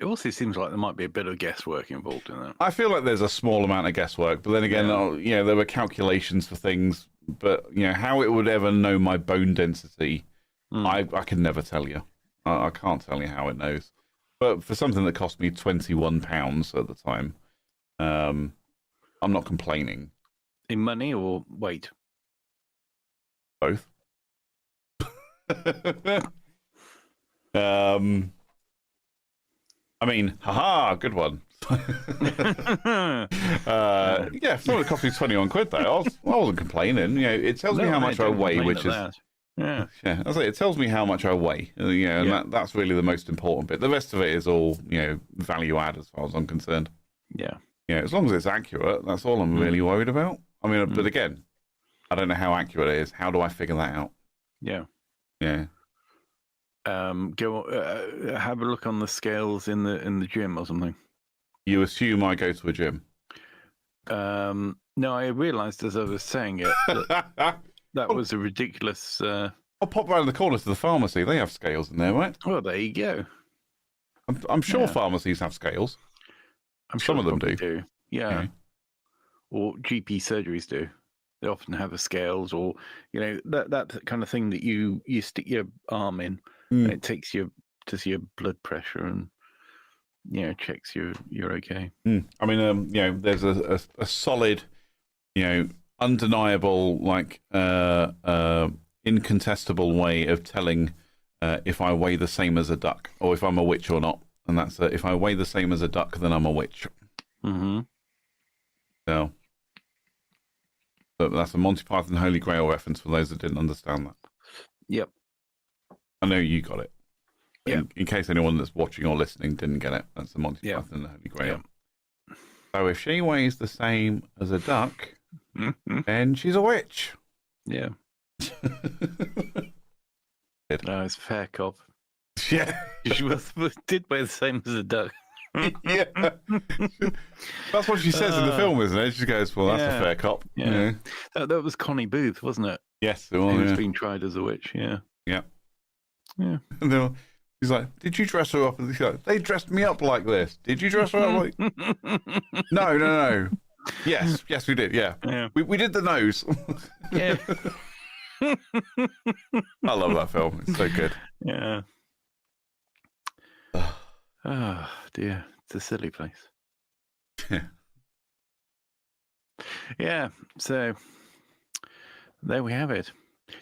It also seems like there might be a bit of guesswork involved in that. I feel like there's a small amount of guesswork, but then again, there were calculations for things, but how it would ever know my bone density, I can never tell you. I can't tell you how it knows. But for something that cost me £21 at the time, I'm not complaining. In money or weight? Both. I mean, haha, good one. Yeah, someone it cost me 21 quid though. I wasn't complaining. It tells me how much I weigh, which is yeah. I say it tells me how much I weigh. And that's really the most important bit. The rest of it is all value add as far as I'm concerned. Yeah. As long as it's accurate, that's all I'm really worried about. I mean, but again, I don't know how accurate it is. How do I figure that out? Yeah. Yeah. Go have a look on the scales in the gym or something. You assume I go to a gym? No, I realised as I was saying it that was a ridiculous. I'll pop round the corner to the pharmacy. They have scales in there, right? Well, there you go. I'm sure pharmacies have scales. I'm sure some of them do. Yeah. Okay. Or GP surgeries do. They often have the scales, or that kind of thing that you stick your arm in, and it takes your blood pressure and checks you're okay. I mean, there's a solid, undeniable, like incontestable way of telling if I weigh the same as a duck or if I'm a witch or not, and that's if I weigh the same as a duck, then I'm a witch. Mm-hmm. So. But that's a Monty Python Holy Grail reference for those that didn't understand that. Yep. I know you got it. Yeah. In case anyone that's watching or listening didn't get it, that's the Monty Python Holy Grail. Yep. So if she weighs the same as a duck, then she's a witch. Yeah. No, it's fair cop. Yeah. She did weigh the same as a duck. Yeah. That's what she says in the film, isn't it? She goes, well, that's a fair cop. Yeah. That was Connie Booth, wasn't it? Yes, it was. Who was being tried as a witch, yeah. Yeah. Yeah. And then he's like, did you dress her up? And he's like, they dressed me up like this. Did you dress her up like No. Yes, we did, yeah. We did the nose. Yeah. I love that film. It's so good. Yeah. Oh, dear. It's a silly place. Yeah. Yeah. So, there we have it.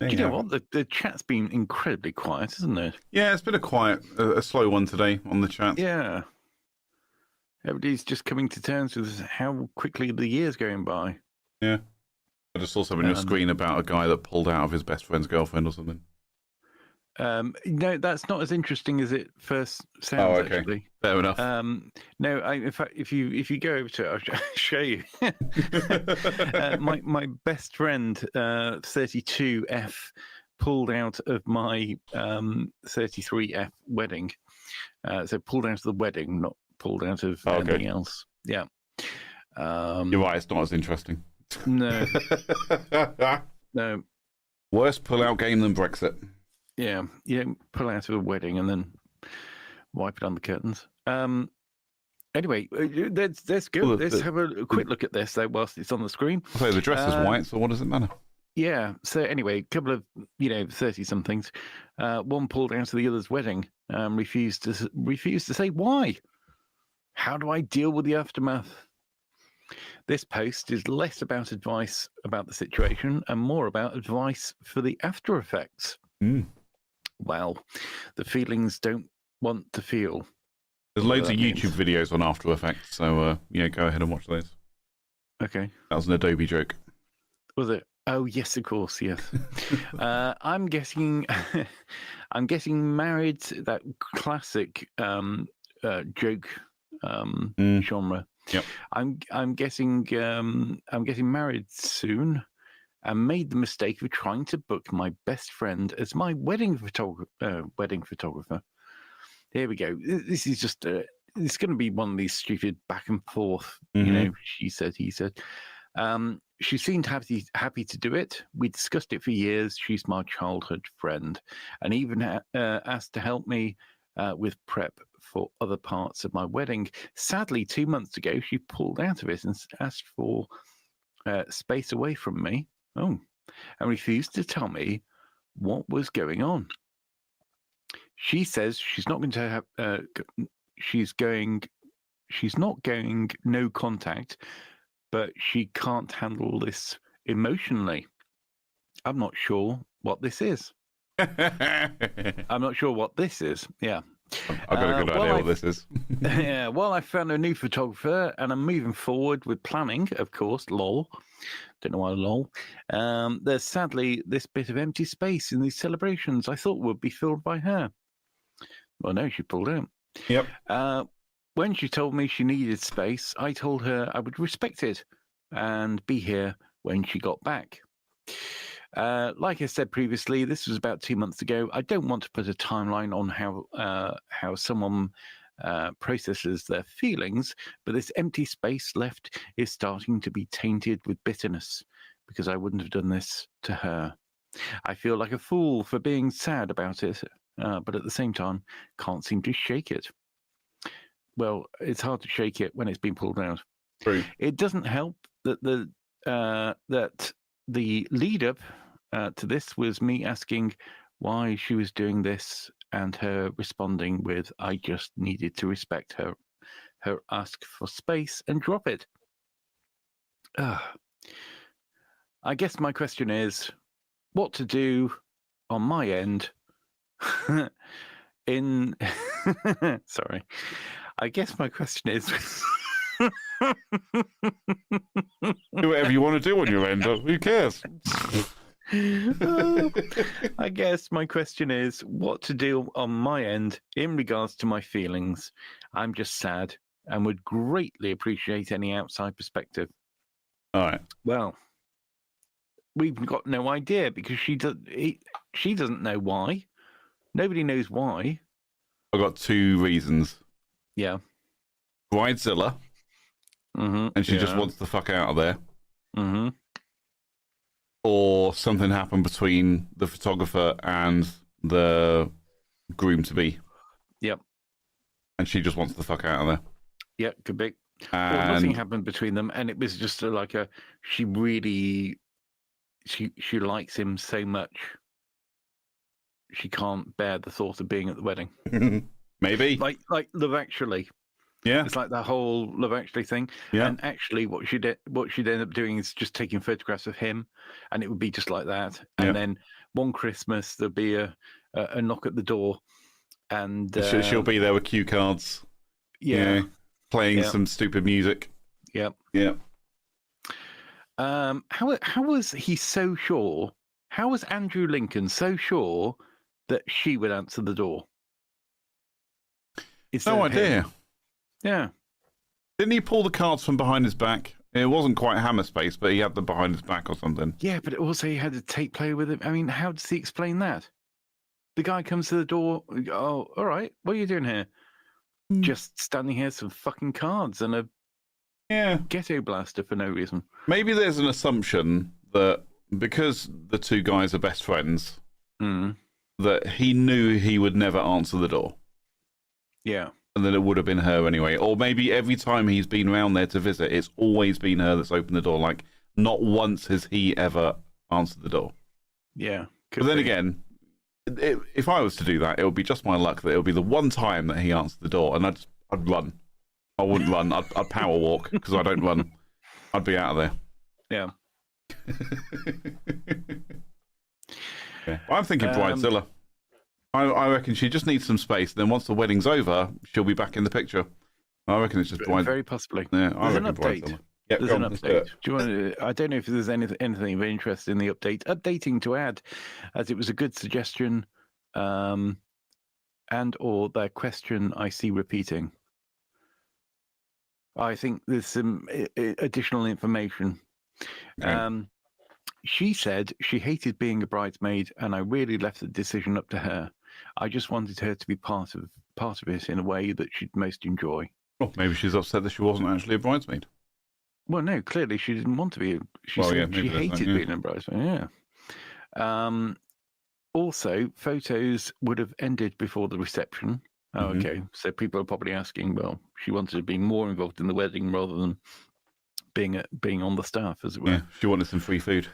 There Do you know go. what? The chat's been incredibly quiet, isn't it? Yeah, it's been a slow one today on the chat. Yeah. Everybody's just coming to terms with how quickly the year's going by. Yeah. I just saw something on your screen about a guy that pulled out of his best friend's girlfriend or something. No, that's not as interesting as it first sounds. Oh, okay. Actually, fair enough. No, in fact, if you go over to it, I'll show you. My best friend, 32F, pulled out of my 33F wedding. So pulled out of the wedding, not pulled out of anything else. Yeah. You're right. It's not as interesting. No. No. Worse pull-out game than Brexit. Yeah, pull out of a wedding and then wipe it on the curtains. Anyway, let's go. Let's have a quick look at this, though, whilst it's on the screen. So the dress is white, so what does it matter? Yeah. So anyway, a couple of 30-somethings. One pulled out of the other's wedding. Refused to say why. How do I deal with the aftermath? This post is less about advice about the situation and more about advice for the after effects. Well, the feelings don't want to feel. There's loads of YouTube videos on After Effects, so go ahead and watch those. Okay. That was an Adobe joke. Was it? Oh yes, of course, yes. I'm getting married. That classic joke genre. Yep. I'm getting married soon. And made the mistake of trying to book my best friend as my wedding photographer. Here we go. This is just it's going to be one of these stupid back and forth. Mhm. You know, she said, he said. She seemed happy to do it. We discussed it for years. She's my childhood friend, and even asked to help me with prep for other parts of my wedding. Sadly, 2 months ago, she pulled out of it and asked for space away from me. Oh, and refused to tell me what was going on. She says she's not going to have. She's not going no contact, but she can't handle this emotionally. I'm not sure what this is. I'm not sure what this is. Yeah. I've got a good idea what this is. Yeah. Well, I found a new photographer and I'm moving forward with planning, of course. Lol. Don't know why lol. There's sadly this bit of empty space in these celebrations I thought would be filled by her. Well, no, she pulled out. Yep. When she told me she needed space, I told her I would respect it and be here when she got back. Like I said previously, this was about 2 months ago. I don't want to put a timeline on how someone processes their feelings, but this empty space left is starting to be tainted with bitterness because I wouldn't have done this to her. I feel like a fool for being sad about it, but at the same time, can't seem to shake it. Well, it's hard to shake it when it's been pulled out. True. It doesn't help that the lead up to this was me asking why she was doing this and her responding with, I just needed to respect her ask for space and drop it. I guess my question is what to do on my end in sorry. I guess my question is Do whatever you want to do on your end. Who cares? I guess my question is what to do on my end in regards to my feelings. I'm just sad and would greatly appreciate any outside perspective. All right. Well, we've got no idea because she doesn't know why. Nobody knows why. I've got two reasons. Yeah. Bridezilla, and she just wants the fuck out of there. Mm-hmm. Or something happened between the photographer and the groom-to-be. Yep. And she just wants the fuck out of there. Yeah, could be. And Or nothing happened between them, and it was just she really, she likes him so much, she can't bear the thought of being at the wedding. Maybe. Like Love Actually. Yeah. It's like that whole Love Actually thing. Yeah. And actually what she'd end up doing is just taking photographs of him, and it would be just like that. And then one Christmas there'd be a knock at the door, and she'll be there with cue cards. Yeah. Playing some stupid music. Yep. Yeah. How was he so sure? How was Andrew Lincoln so sure that she would answer the door? No idea. Yeah. Didn't he pull the cards from behind his back? It wasn't quite hammer space, but he had them behind his back or something. Yeah, but also he had a tape player with him. I mean, how does he explain that? The guy comes to the door. Oh, all right. What are you doing here? Just standing here, some fucking cards and a ghetto blaster for no reason. Maybe there's an assumption that because the two guys are best friends, that he knew he would never answer the door. Yeah. And then it would have been her anyway. Or maybe every time he's been around there to visit, it's always been her that's opened the door. Like, not once has he ever answered the door. Yeah. But then again, if I was to do that, it would be just my luck that it would be the one time that he answered the door, and I'd run. I wouldn't run. I'd power walk because I don't run. I'd be out of there. Yeah. I'm thinking Bridezilla. I reckon she just needs some space. Then once the wedding's over, she'll be back in the picture. I reckon it's just Bridezilla. Very possibly. Yeah, there's an update. Yep, there's an update. Do you want to, I don't know if there's anything of interest in the update. Updating to add, as it was a good suggestion, and or their question I see repeating. I think there's some additional information. Okay. She said she hated being a bridesmaid, and I really left the decision up to her. I just wanted her to be part of it in a way that she'd most enjoy. Well, maybe she's upset that she wasn't actually a bridesmaid. Well, no, clearly she didn't want to be. She said she hated being a bridesmaid. Yeah. Also, photos would have ended before the reception. Oh, okay. So people are probably asking, well, she wanted to be more involved in the wedding rather than being on the staff, as it were. Yeah, she wanted some free food.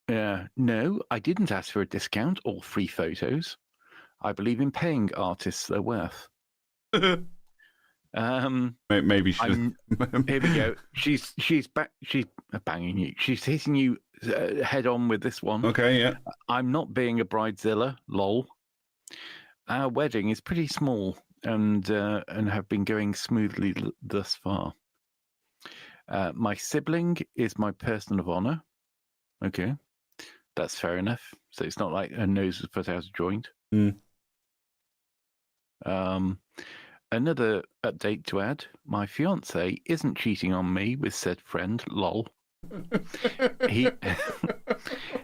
Yeah. No, I didn't ask for a discount or free photos. I believe in paying artists their worth. Maybe she. Here we go. She's banging you. She's hitting you head on with this one. Okay, yeah. I'm not being a bridezilla. Lol. Our wedding is pretty small and have been going smoothly thus far. My sibling is my person of honor. Okay, that's fair enough. So it's not like her nose was put out of joint. Another update to add: my fiance isn't cheating on me with said friend. Lol.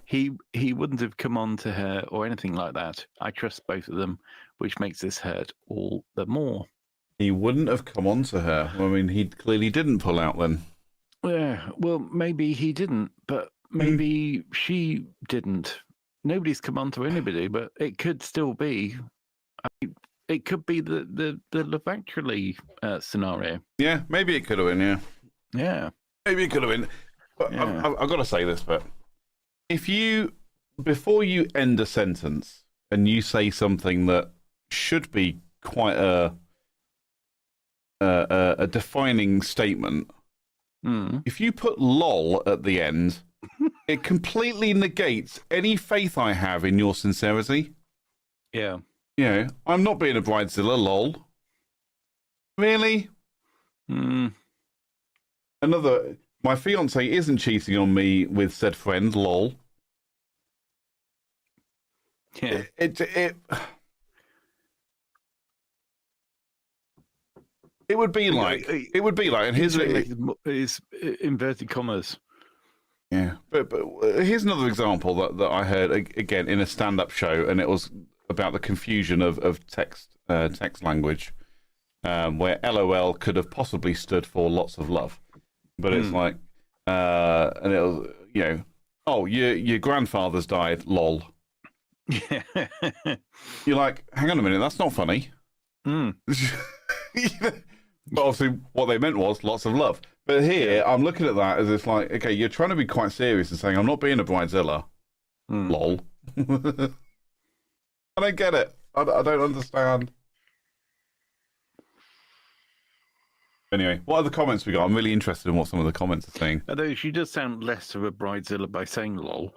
he wouldn't have come on to her or anything like that. I trust both of them, which makes this hurt all the more. He wouldn't have come on to her. I mean, he clearly didn't pull out then. Yeah, well, maybe he didn't, but maybe she didn't. Nobody's come on to anybody, but it could still be. It could be the Love Actually scenario. Yeah, maybe it could have been. Yeah. Yeah. Maybe it could have been. But Yeah. I've got to say this, but before you end a sentence and you say something that should be quite a defining statement, if you put lol at the end, it completely negates any faith I have in your sincerity. Yeah. You know, I'm not being a bridezilla, lol. Really? My fiance isn't cheating on me with said friend, lol. Yeah. It would be like, and here's is inverted commas. Yeah, but here's another example that I heard again in a stand-up show, and it was about the confusion of text language, where LOL could have possibly stood for lots of love, but it's like, and it was, you know, oh, your grandfather's died, lol. Yeah. You're like, hang on a minute, that's not funny. But obviously, what they meant was lots of love. But here, I'm looking at that as it's like, okay, you're trying to be quite serious and saying, I'm not being a bridezilla. Lol. I don't get it. I don't understand. Anyway, what are the comments we got? I'm really interested in what some of the comments are saying. Although she does sound less of a bridezilla by saying lol.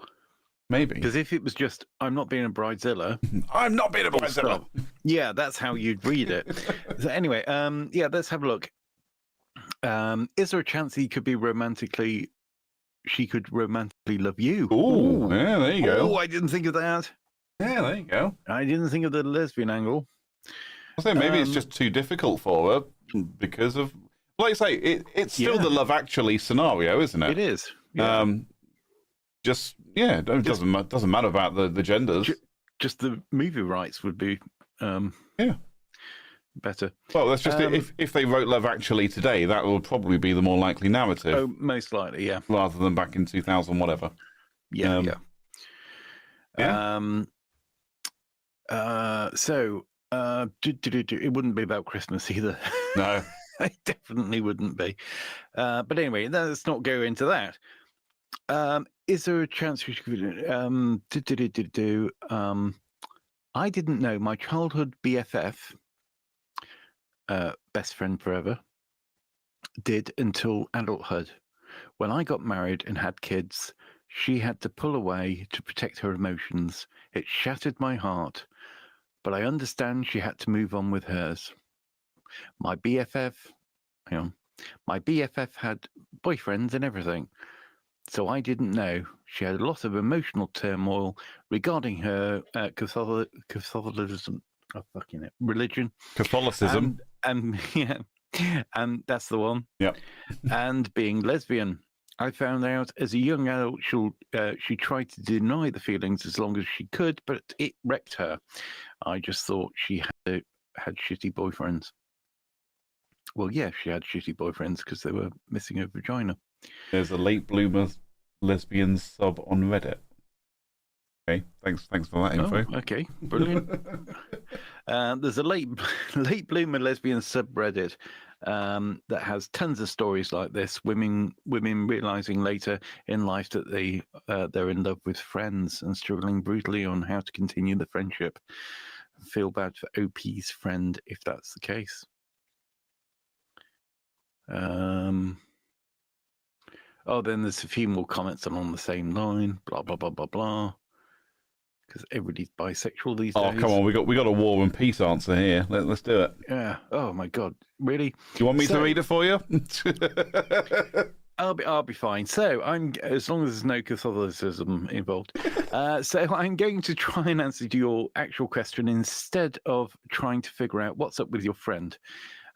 Maybe. Because if it was just, I'm not being a bridezilla. I'm not being a bridezilla. Yeah, that's how you'd read it. So anyway, yeah, let's have a look. Is there a chance she could romantically love you? Ooh, yeah, there you go. Oh, I didn't think of that. Yeah, there you go. I didn't think of the lesbian angle. I say maybe it's just too difficult for her because of, like I say, it's still the Love Actually scenario, isn't it? It is. Yeah. It doesn't matter about the genders. Just the movie rights would be better. Well, that's just if they wrote Love Actually today, that would probably be the more likely narrative. Oh, most likely, yeah. Rather than back in 2000, whatever. Yeah, yeah. So it wouldn't be about Christmas either. No. It definitely wouldn't be. But anyway, let's not go into that. Is there a chance we could I didn't know my childhood BFF, best friend forever, did until adulthood. When I got married and had kids, she had to pull away to protect her emotions. It shattered my heart, but I understand she had to move on with hers. My BFF had boyfriends and everything. So I didn't know. She had a lot of emotional turmoil regarding her Catholicism. Oh, fucking it. Religion. Catholicism. And yeah, and that's the one. Yeah. And being lesbian. I found out as a young adult she tried to deny the feelings as long as she could, but it wrecked her. I just thought she had shitty boyfriends. Well, yeah, she had shitty boyfriends because they were missing her vagina. There's a late bloomer lesbian sub on Reddit. Okay, thanks for that info. Oh, okay, brilliant. There's a late bloomer lesbian subreddit that has tons of stories like this. Women realizing later in life that they're in love with friends and struggling brutally on how to continue the friendship. Feel bad for OP's friend if that's the case. Oh, then there's a few more comments along the same line. Blah blah blah blah blah. Because everybody's bisexual these days. Oh, come on, we got a war and peace answer here. Let's do it. Yeah. Oh my God, really? Do you want me to read it for you? I'll be fine. So as long as there's no Catholicism involved. So I'm going to try and answer your actual question instead of trying to figure out what's up with your friend.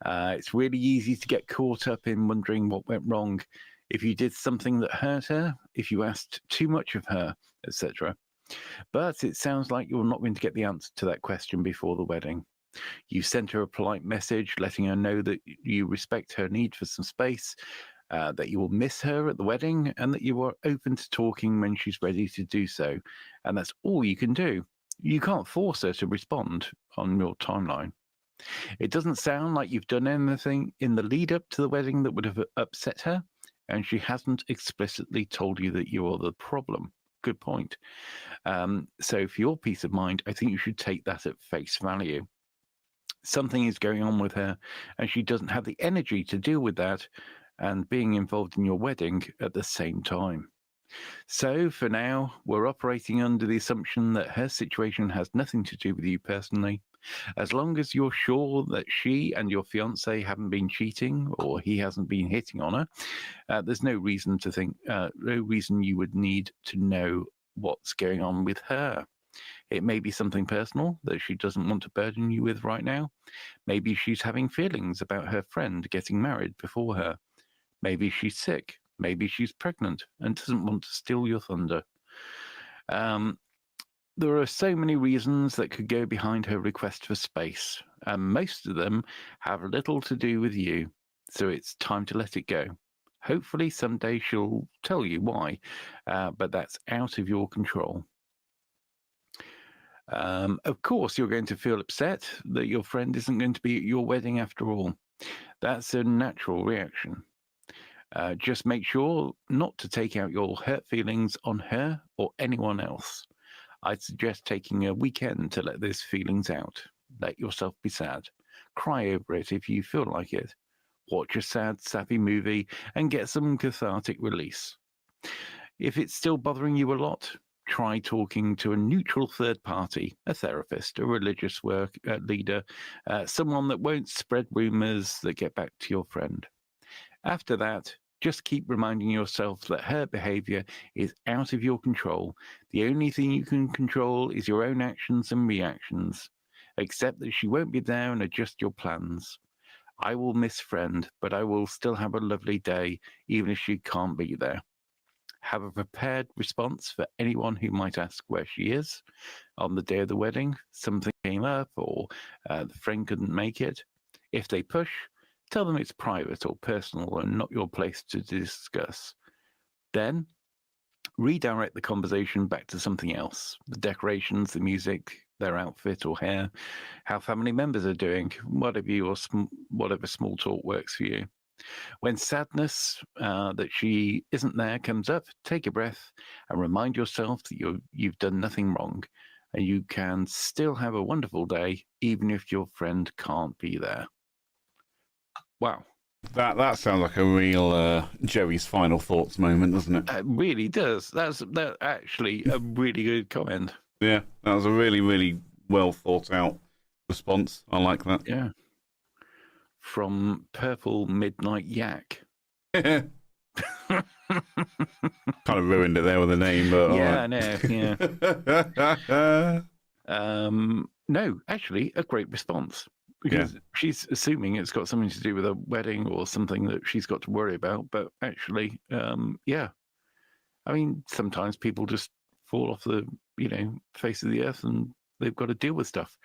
It's really easy to get caught up in wondering what went wrong, if you did something that hurt her, if you asked too much of her, etc. But it sounds like you're not going to get the answer to that question before the wedding. You sent her a polite message letting her know that you respect her need for some space, that you will miss her at the wedding, and that you are open to talking when she's ready to do so. And that's all you can do. You can't force her to respond on your timeline. It doesn't sound like you've done anything in the lead up to the wedding that would have upset her, and she hasn't explicitly told you that you are the problem. Good point. So for your peace of mind, I think you should take that at face value. Something is going on with her, and she doesn't have the energy to deal with that and being involved in your wedding at the same time. So for now, we're operating under the assumption that her situation has nothing to do with you personally. As long as you're sure that she and your fiance haven't been cheating or he hasn't been hitting on her, there's no reason to think, no reason you would need to know what's going on with her. It may be something personal that she doesn't want to burden you with right now. Maybe she's having feelings about her friend getting married before her. Maybe she's sick. Maybe she's pregnant and doesn't want to steal your thunder. There are so many reasons that could go behind her request for space, and most of them have little to do with you, so it's time to let it go. Hopefully someday she'll tell you why, but that's out of your control. Of course, you're going to feel upset that your friend isn't going to be at your wedding after all. That's a natural reaction. Just make sure not to take out your hurt feelings on her or anyone else. I'd suggest taking a weekend to let those feelings out. Let yourself be sad. Cry over it if you feel like it. Watch a sad, sappy movie and get some cathartic release. If it's still bothering you a lot, try talking to a neutral third party, a therapist, a religious work leader, someone that won't spread rumors that get back to your friend. After that, just keep reminding yourself that her behavior is out of your control. The only thing you can control is your own actions and reactions. Accept that she won't be there and adjust your plans. I will miss friend, but I will still have a lovely day, even if she can't be there. Have a prepared response for anyone who might ask where she is on the day of the wedding. Something came up or the friend couldn't make it. If they push, tell them it's private or personal and not your place to discuss. Then, redirect the conversation back to something else. The decorations, the music, their outfit or hair, how family members are doing, whatever small talk works for you. When sadness that she isn't there comes up, take a breath and remind yourself that you've done nothing wrong and you can still have a wonderful day even if your friend can't be there. Wow. That sounds like a real Joey's final thoughts moment, doesn't it? It really does. That's actually a really good comment. Yeah, that was a really, really well thought out response. I like that. Yeah. From Purple Midnight Yak. Kind of ruined it there with the name, but yeah, I know. Yeah. No, actually, a great response. because she's assuming it's got something to do with a wedding or something that she's got to worry about. But actually, yeah, I mean, sometimes people just fall off the face of the earth and they've got to deal with stuff.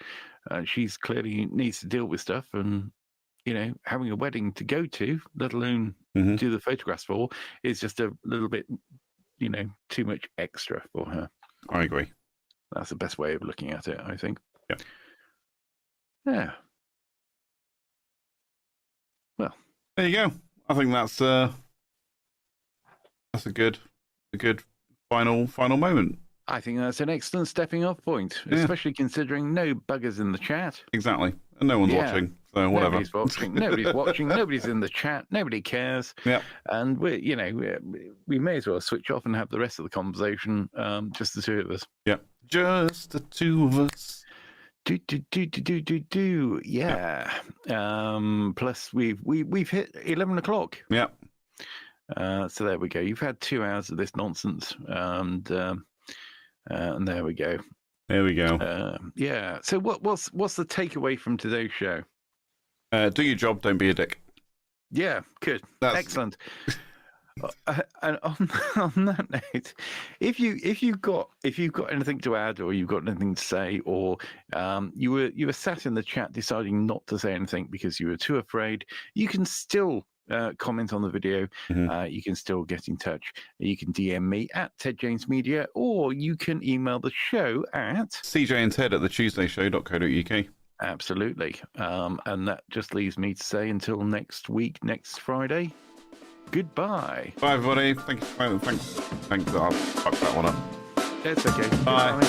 She's clearly needs to deal with stuff, and having a wedding to go to, let alone do the photographs for, is just a little bit, too much extra for her. I agree. That's the best way of looking at it, I think. Yeah. Yeah. Well, there you go. I think that's a good final moment. I think that's an excellent stepping off point, especially considering no buggers in the chat. Exactly. And no one's watching, so whatever. Nobody's watching. Nobody's watching. Nobody's in the chat. Nobody cares. Yeah. And we may as well switch off and have the rest of the conversation, just the two of us. Yeah. Just the two of us. Yeah. Plus we've hit 11 o'clock. Yeah. So there we go. You've had 2 hours of this nonsense, and there we go. There we go. Yeah. So what's the takeaway from today's show? Do your job. Don't be a dick. Yeah. Good. Excellent. And on that note, if you've got anything to add, or you've got anything to say, or you were sat in the chat deciding not to say anything because you were too afraid, you can still comment on the video. You can still get in touch. You can DM me at Ted James Media, or you can email the show at cjandted@thetuesdayshow.co.uk. Absolutely. And that just leaves me to say until next week, next Friday, goodbye. Bye, everybody. Thanks. I'll fuck that one up. It's okay. Bye.